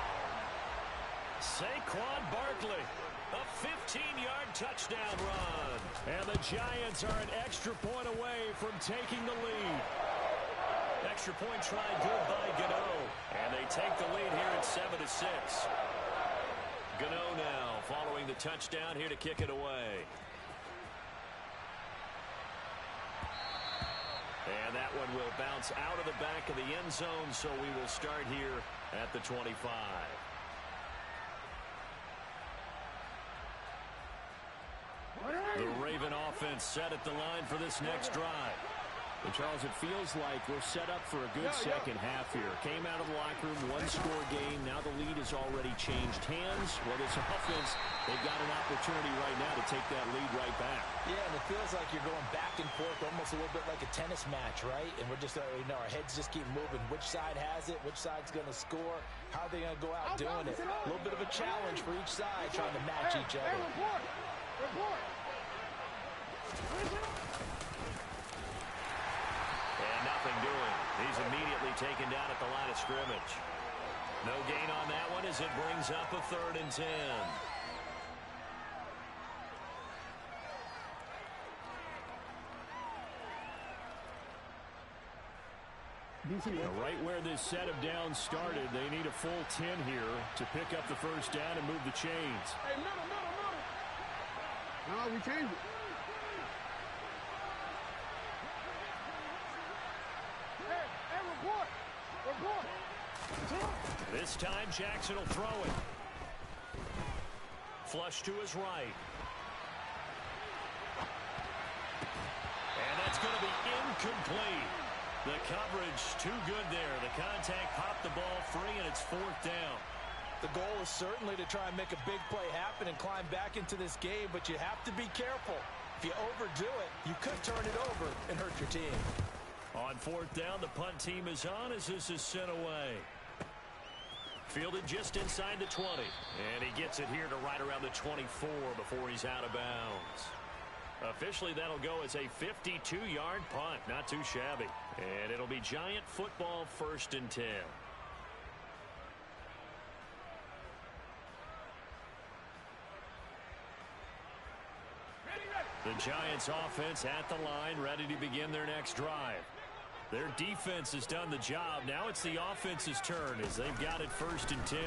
Saquon Barkley. A 15-yard touchdown run. And the Giants are an extra point away from taking the lead. Extra point tried good by Gano. And they take the lead here at 7-6. Gano now following the touchdown here to kick it away. And that one will bounce out of the back of the end zone, so we will start here at the 25. The Raven offense set at the line for this next drive. And Charles, it feels like we're set up for a good second half here. Came out of the locker room, one-score game. Now the lead has already changed hands. Well, this offense, they've got an opportunity right now to take that lead right back. Yeah, and it feels like you're going back and forth, almost a little bit like a tennis match, right? And we're just, our heads just keep moving. Which side has it? Which side's going to score? How are they going to go out doing it? A little bit of a challenge for each side, trying to match each other. Report. And nothing doing. He's immediately taken down at the line of scrimmage. No gain on that one as it brings up a 3rd and 10. Right where this set of downs started, they need a full 10 here to pick up the first down and move the chains. Hey, middle. No, we changed it. Hey, report. This time Jackson will throw it. Flush to his right. And that's going to be incomplete. The coverage too good there. The contact popped the ball free, and it's 4th down. The goal is certainly to try and make a big play happen and climb back into this game, but you have to be careful. If you overdo it, you could turn it over and hurt your team. On 4th down, the punt team is on as this is sent away. Fielded just inside the 20. And he gets it here to right around the 24 before he's out of bounds. Officially, that'll go as a 52-yard punt. Not too shabby. And it'll be Giant football 1st and 10. The Giants offense at the line, ready to begin their next drive. Their defense has done the job. Now it's the offense's turn as they've got it 1st and 10.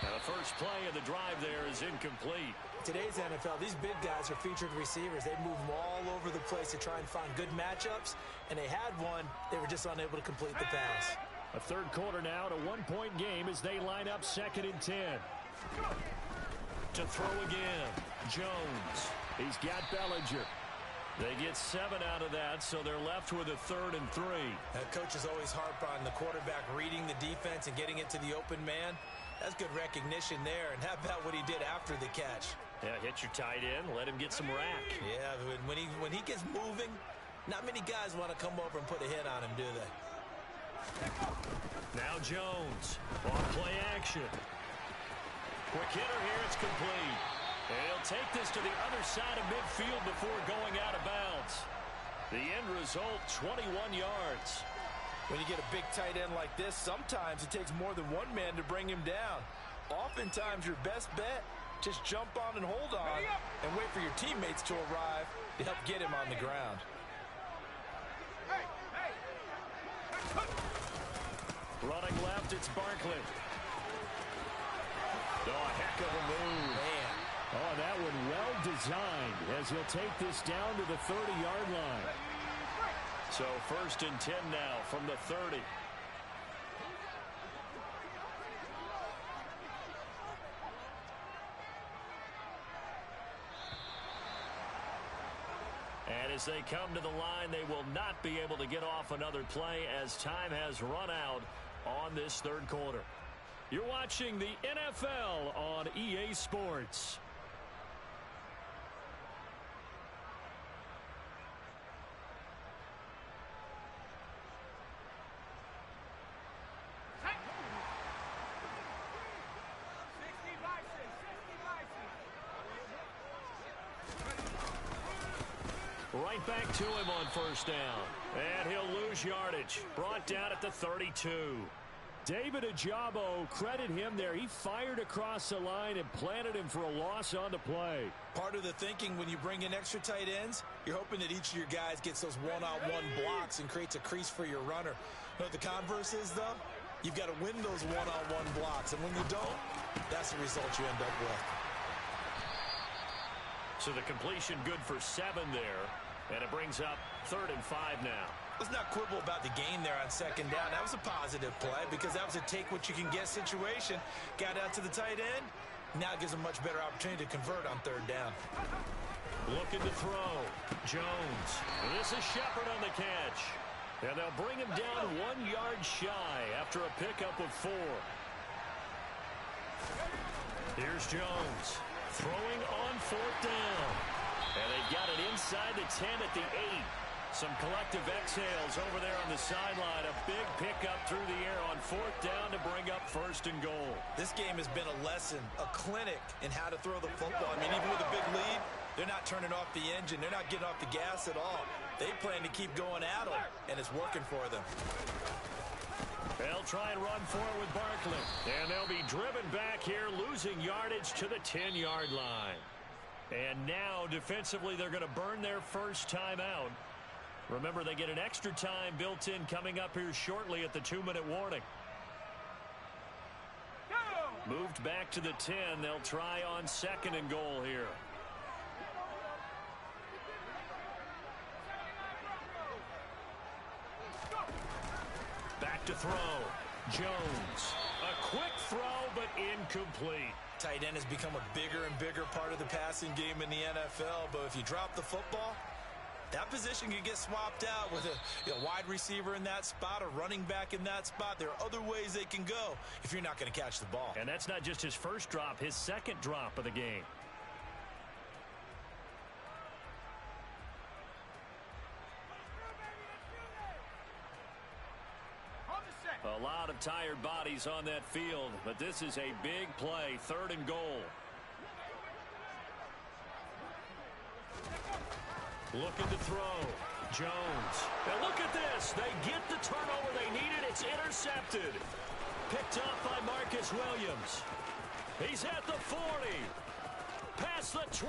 Now the first play of the drive there is incomplete. Today's NFL, these big guys are featured receivers. They move them all over the place to try and find good matchups, and they had one. They were just unable to complete the pass. A 3rd quarter now at a 1-point game as they line up 2nd and 10. To throw again, Jones. He's got Bellinger. They get 7 out of that, so they're left with a 3rd and 3. Coaches always harp on the quarterback reading the defense and getting it to the open man. That's good recognition there. And how about what he did after the catch? Yeah, hit your tight end, let him get some rack. Yeah, when he gets moving, not many guys want to come over and put a hit on him, do they? Now Jones on play action. Quick hitter here, it's complete. And he'll take this to the other side of midfield before going out of bounds. The end result, 21 yards. When you get a big tight end like this, sometimes it takes more than one man to bring him down. Oftentimes, your best bet, just jump on and hold on and wait for your teammates to arrive to help get him on the ground. Running left, it's Barkley. Oh, a heck of a move. Man. Oh, that one well designed as he'll take this down to the 30-yard line. So 1st and 10 now from the 30. And as they come to the line, they will not be able to get off another play as time has run out on this 3rd quarter. You're watching the NFL on EA Sports. Right back to him on 1st down. And he'll lose yardage. Brought down at the 32. David Ajabo, credit him there. He fired across the line and planted him for a loss on the play. Part of the thinking when you bring in extra tight ends, you're hoping that each of your guys gets those one-on-one blocks and creates a crease for your runner. You know what the converse is, though? You've got to win those one-on-one blocks, and when you don't, that's the result you end up with. So the completion good for 7 there, and it brings up 3rd and 5 now. Let's not quibble about the gain there on 2nd down. That was a positive play because that was a take-what-you-can-get situation. Got out to the tight end. Now it gives a much better opportunity to convert on 3rd down. Looking to throw. Jones. This is Shepard on the catch. And they'll bring him down 1 yard shy after a pickup of 4. Here's Jones. Throwing on 4th down. And they've got it inside the 10 at the 8. Some collective exhales over there on the sideline. A big pickup through the air on 4th down to bring up 1st and goal. This game has been a lesson, a clinic in how to throw the football. I mean, even with a big lead, they're not turning off the engine. They're not getting off the gas at all. They plan to keep going at them, and it's working for them. They'll try and run forward with Barkley. And they'll be driven back here, losing yardage to the 10-yard line. And now, defensively, they're going to burn their first time out. Remember, they get an extra time built in coming up here shortly at the 2-minute warning. Moved back to the 10. They'll try on 2nd and goal here. Back to throw. Jones. A quick throw, but incomplete. Tight end has become a bigger and bigger part of the passing game in the NFL, but if you drop the football, that position can get swapped out with a wide receiver in that spot, a running back in that spot. There are other ways they can go if you're not going to catch the ball. And that's not just his first drop, his 2nd drop of the game. A lot of tired bodies on that field, but this is a big play, 3rd and goal. Looking to throw. Jones. And look at this. They get the turnover they needed. It's intercepted. Picked up by Marcus Williams. He's at the 40. Past the 20.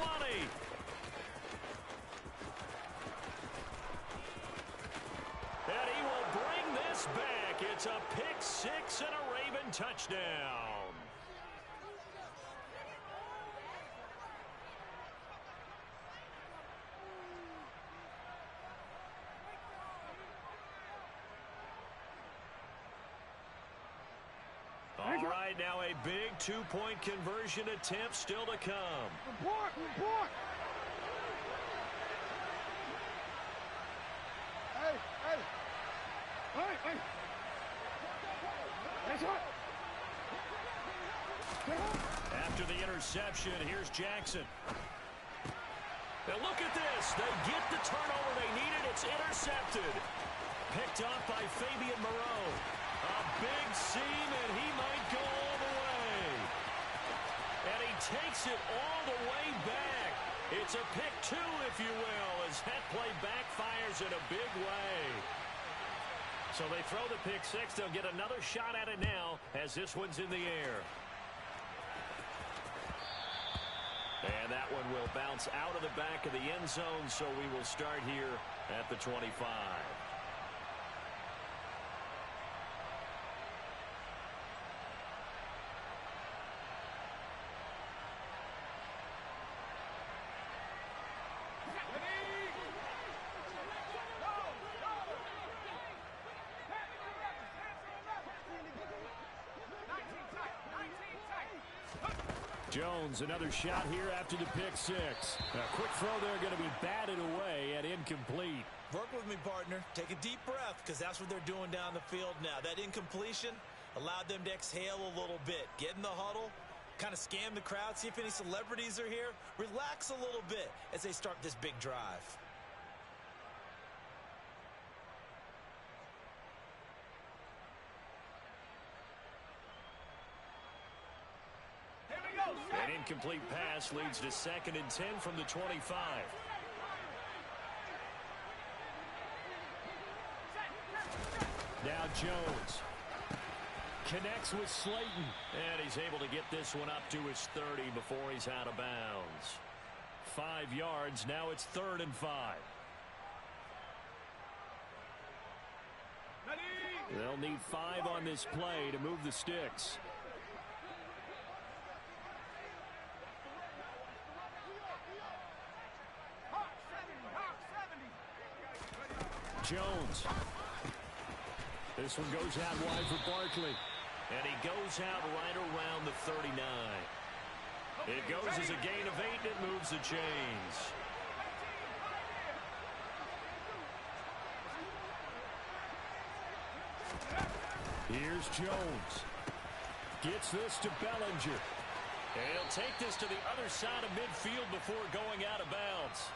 And he will bring this back. It's a pick-6 and a Raven touchdown. All right, now a big 2-point conversion attempt still to come. Report, report. Hey, hey. Hey, hey. That's right. After the interception, here's Jackson. Now look at this. They get the turnover they needed. It's intercepted. Picked up by Fabian Moreau. A big seam, and he might go all the way. And he takes it all the way back. It's a pick 2, if you will, as that play backfires in a big way. So they throw the pick six. They'll get another shot at it now as this one's in the air. And that one will bounce out of the back of the end zone, so we will start here at the 25. Jones, another shot here after the pick six. A quick throw there going to be batted away and incomplete. Work with me, partner. Take a deep breath, because that's what they're doing down the field now. That incompletion allowed them to exhale a little bit. Get in the huddle, kind of scan the crowd, see if any celebrities are here. Relax a little bit as they start this big drive. An incomplete pass leads to 2nd and 10 from the 25. Now Jones connects with Slayton, and he's able to get this one up to his 30 before he's out of bounds. 5 yards, now it's 3rd and 5. They'll need 5 on this play to move the sticks. Jones. This one goes out wide for Barkley. And he goes out right around the 39. It goes as a gain of 8, and it moves the chains. Here's Jones. Gets this to Bellinger. And he'll take this to the other side of midfield before going out of bounds.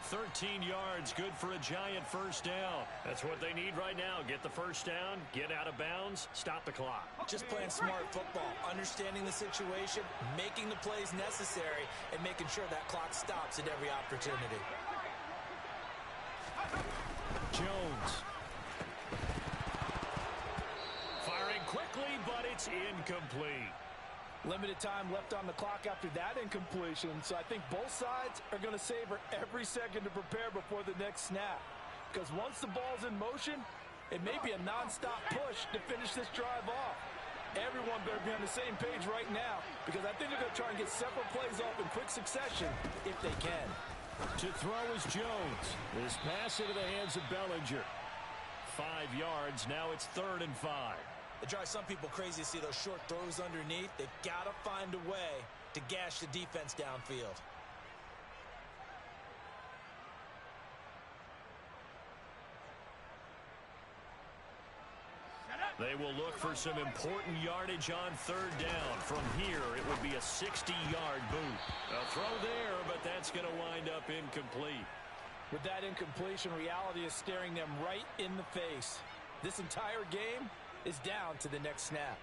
13 yards, good for a giant first down. That's what they need right now. Get the first down, get out of bounds, stop the clock. Just playing smart football, understanding the situation, making the plays necessary, and making sure that clock stops at every opportunity. Jones. Firing quickly, but it's incomplete. Limited time left on the clock after that incompletion, so I think both sides are going to savor every second to prepare before the next snap. Because once the ball's in motion, it may be a non-stop push to finish this drive off. Everyone better be on the same page right now, because I think they're going to try and get several plays off in quick succession if they can. To throw is Jones. This pass into the hands of Bellinger. 5 yards, now it's 3rd and 5. It drives some people crazy to see those short throws underneath. They've got to find a way to gash the defense downfield. They will look for some important yardage on 3rd down. From here, it would be a 60-yard boot. A throw there, but that's going to wind up incomplete. With that incompletion, reality is staring them right in the face. This entire game is down to the next snap.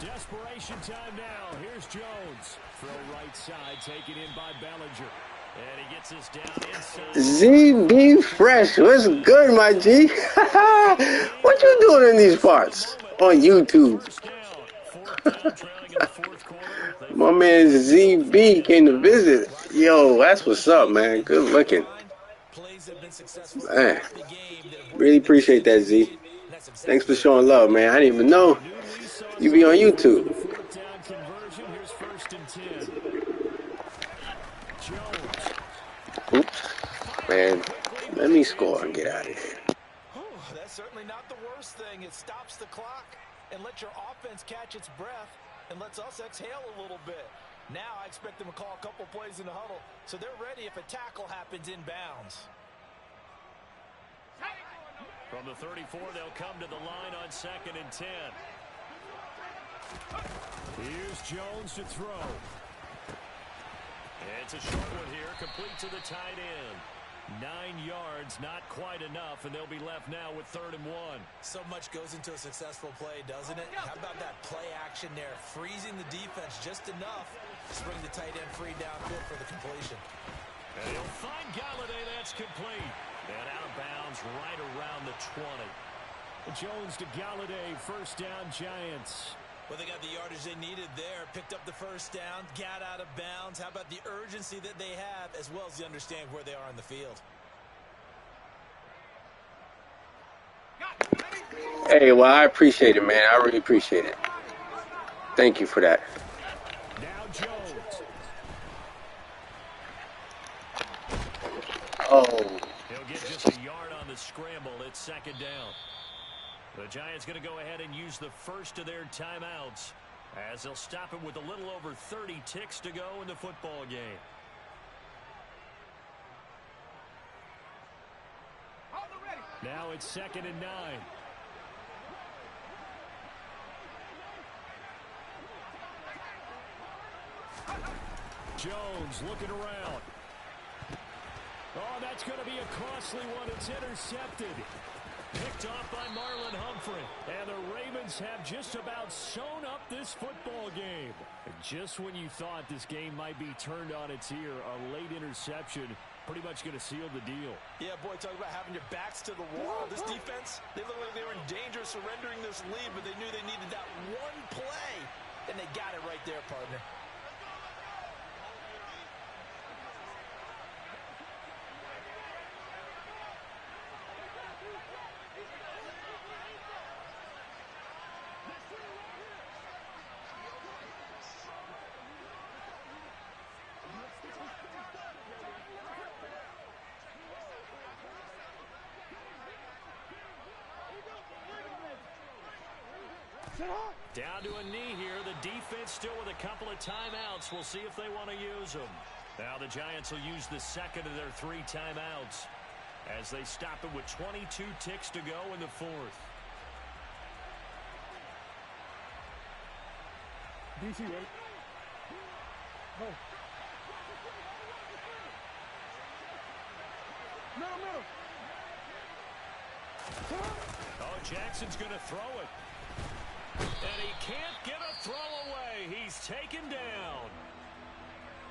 Desperation time now. Here's Jones. Throw right side, taken in by Bellinger. And he gets this down inside. ZB Fresh, what's good, my G? What you doing in these parts on YouTube? My man ZB came to visit. Yo, that's what's up, man. Good looking. Man, really appreciate that, Z. Thanks for showing love, man. I didn't even know you be on YouTube. Oops. Man, let me score and get out of here. That's certainly not the worst thing. It stops the clock and lets your offense catch its breath and lets us exhale a little bit. Now I expect them to call a couple plays in the huddle, so they're ready if a tackle happens inbounds. From the 34, they'll come to the line on 2nd and 10. Here's Jones to throw. It's a short one here, complete to the tight end. 9 yards, not quite enough, and they'll be left now with 3rd and 1. So much goes into a successful play, doesn't it? How about that play action there, freezing the defense just enough Just bring the tight end free downfield for the completion. And he'll find Galladay. That's complete. And out of bounds right around the 20. Jones to Galladay, first down, Giants. Well, they got the yardage they needed there, picked up the first down, got out of bounds. How about the urgency that they have, as well as the understanding where they are on the field? Hey, well, I appreciate it, man. I really appreciate it. Thank you for that. Now Jones. Oh. He'll get just a yard on the scramble. It's second down. The Giants going to go ahead and use the first of their timeouts as they'll stop it with a little over 30 ticks to go in the football game. Now it's 2nd and 9. Jones looking around. Oh, that's going to be a costly one. It's intercepted. Picked off by Marlon Humphrey. And the Ravens have just about sewn up this football game. And just when you thought this game might be turned on its ear, a late interception pretty much going to seal the deal. Yeah, boy, talk about having your backs to the wall. This defense, they look like they were in danger of surrendering this lead, but they knew they needed that one play. And they got it right there, partner. Down to a knee here. The defense still with a couple of timeouts. We'll see if they want to use them. Now the Giants will use the second of their 3 timeouts as they stop it with 22 ticks to go in the 4th. DC, right? No. Middle. Oh, Jackson's going to throw it. And he can't get a throw away. He's taken down.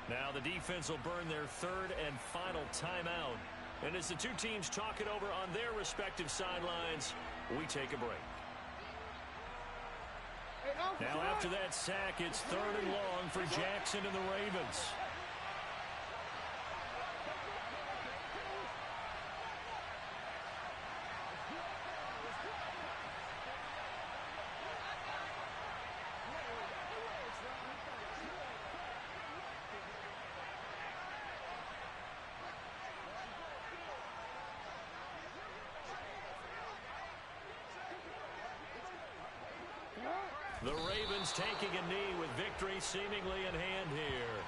Now the defense will burn their 3rd and final timeout. And as the two teams talk it over on their respective sidelines, we take a break. Now after that sack, it's 3rd and long for Jackson and the Ravens. The Ravens taking a knee with victory seemingly in hand here.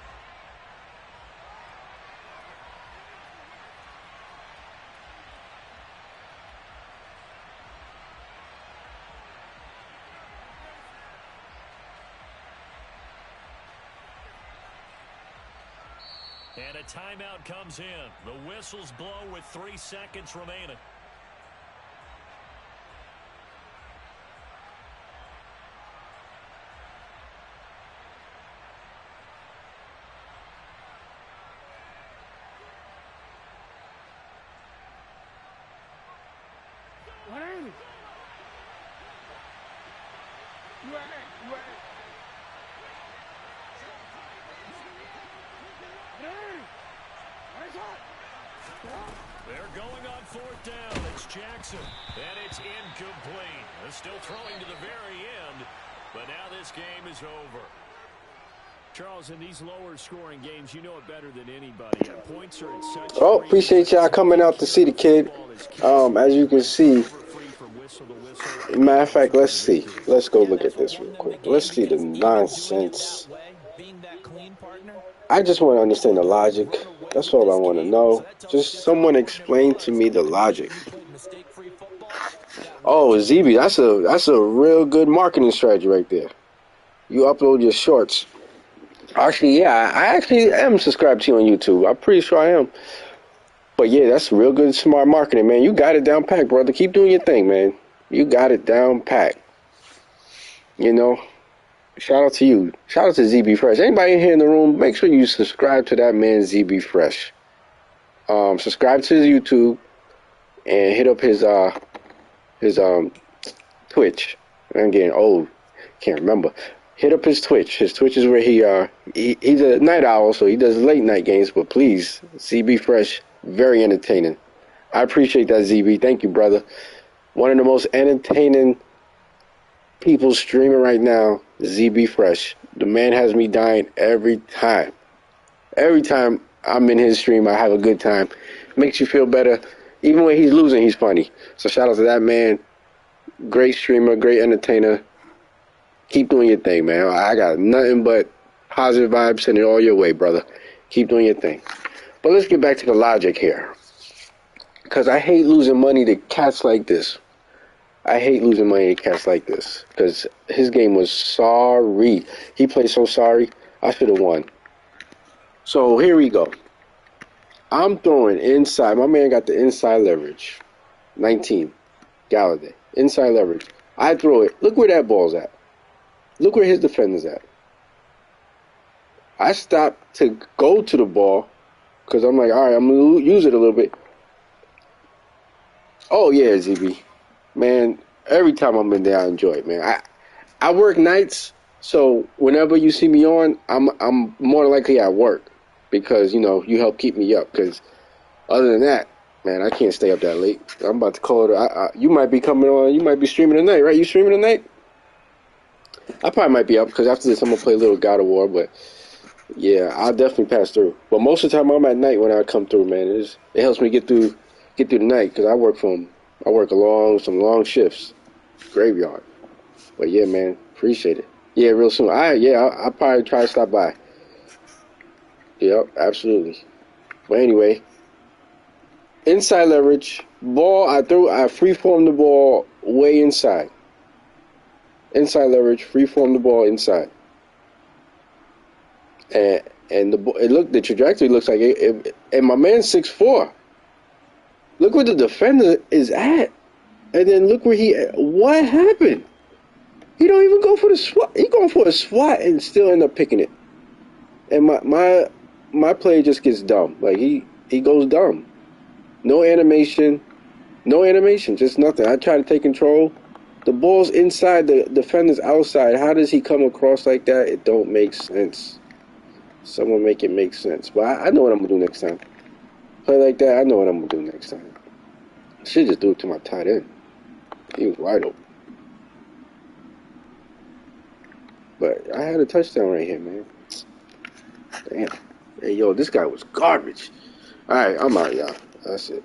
And a timeout comes in. The whistles blow with 3 seconds remaining. What ain't it? You ain't. They're going on 4th down. It's Jackson. And it's incomplete. They're still throwing to the very end. But now this game is over. Charles, in these lower scoring games, you know it better than anybody. Points are at such. Oh, appreciate y'all coming out to see the kid. As you can see, matter of fact, let's see. Let's go look at this real quick. Let's see the nonsense. I just want to understand the logic. That's all I want to know. Just someone explain to me the logic. Oh, ZB, that's a real good marketing strategy right there. You upload your shorts. Actually, yeah, I actually am subscribed to you on YouTube. I'm pretty sure I am. But yeah, that's real good, smart marketing, man. You got it down pat, brother. Keep doing your thing, man. You got it down pat. You know, Shout out to you. Shout out to ZB Fresh. Anybody in here in the room, make sure you subscribe to that man ZB Fresh. Subscribe to his YouTube and hit up his Twitch. I'm getting old. Can't remember. Hit up his Twitch. His Twitch is where he's a night owl, so he does late night games. But please, ZB Fresh, very entertaining. I appreciate that, ZB. Thank you, brother. One of the most entertaining people streaming right now, ZB Fresh. The man has me dying every time. Every time I'm in his stream, I have a good time. Makes you feel better. Even when he's losing, he's funny. So shout out to that man. Great streamer, great entertainer. Keep doing your thing, man. I got nothing but positive vibes sending it all your way, brother. Keep doing your thing. But let's get back to the logic here. Because I hate losing money to cats like this. I hate losing money to cats like this. Because his game was sorry. He played so sorry. I should have won. So here we go. I'm throwing inside. My man got the inside leverage. 19. Galladay. Inside leverage. I throw it. Look where that ball's at. Look where his defender's at. I stopped to go to the ball because I'm like, all right, I'm going to use it a little bit. Oh, yeah, ZB. Man, every time I'm in there, I enjoy it, man. I work nights, so whenever you see me on, I'm more than likely at work because, you know, you help keep me up because other than that, man, I can't stay up that late. I'm about to call it. You might be coming on. You might be streaming tonight, right? You streaming tonight? I probably might be up because after this, I'm going to play a little God of War, but yeah, I'll definitely pass through. But most of the time, I'm at night when I come through, man. It helps me get through the night because I work some long shifts, graveyard. But yeah, man, appreciate it. Yeah, real soon. I'll probably try to stop by. Yep, absolutely. But anyway, inside leverage, ball, I freeform the ball way inside. Inside leverage, freeform the ball inside. And the trajectory looks like it, and my man's 6'4". Look where the defender is at. And then look where what happened? He don't even go for the swat. He going for a swat and still end up picking it. And my play just gets dumb. Like he goes dumb. No animation, just nothing. I try to take control. The ball's inside, the defender's outside. How does he come across like that? It don't make sense. Someone make it make sense. But I know what I'm going to do next time. Play like that, I know what I'm going to do next time. I should just do it to my tight end. He was wide open. But I had a touchdown right here, man. Damn. Hey, yo, this guy was garbage. All right, I'm out, y'all. That's it.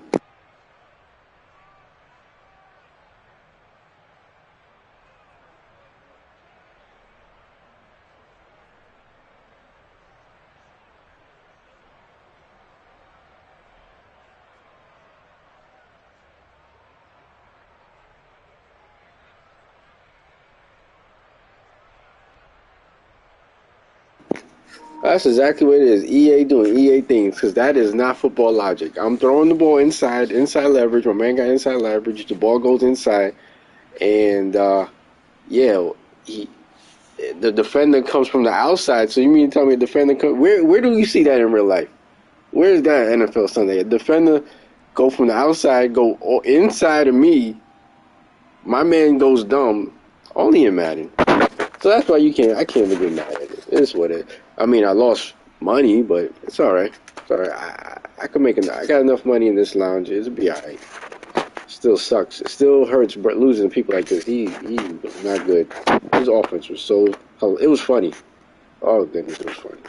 That's exactly what it is. EA doing EA things because that is not football logic. I'm throwing the ball inside leverage. My man got inside leverage. The ball goes inside, and the defender comes from the outside. So you mean to tell me a defender comes? Where do you see that in real life? Where is that NFL Sunday? A defender go from the outside, go inside of me. My man goes dumb. Only in Madden. So that's why I can't even get mad at it. It's what it is. I mean, I lost money, but it's all right. It's all right. I can make I got enough money in this lounge. It'll be all right. Still sucks. It still hurts losing people like this. He was not good. His offense was it was funny. Oh, goodness, it was funny.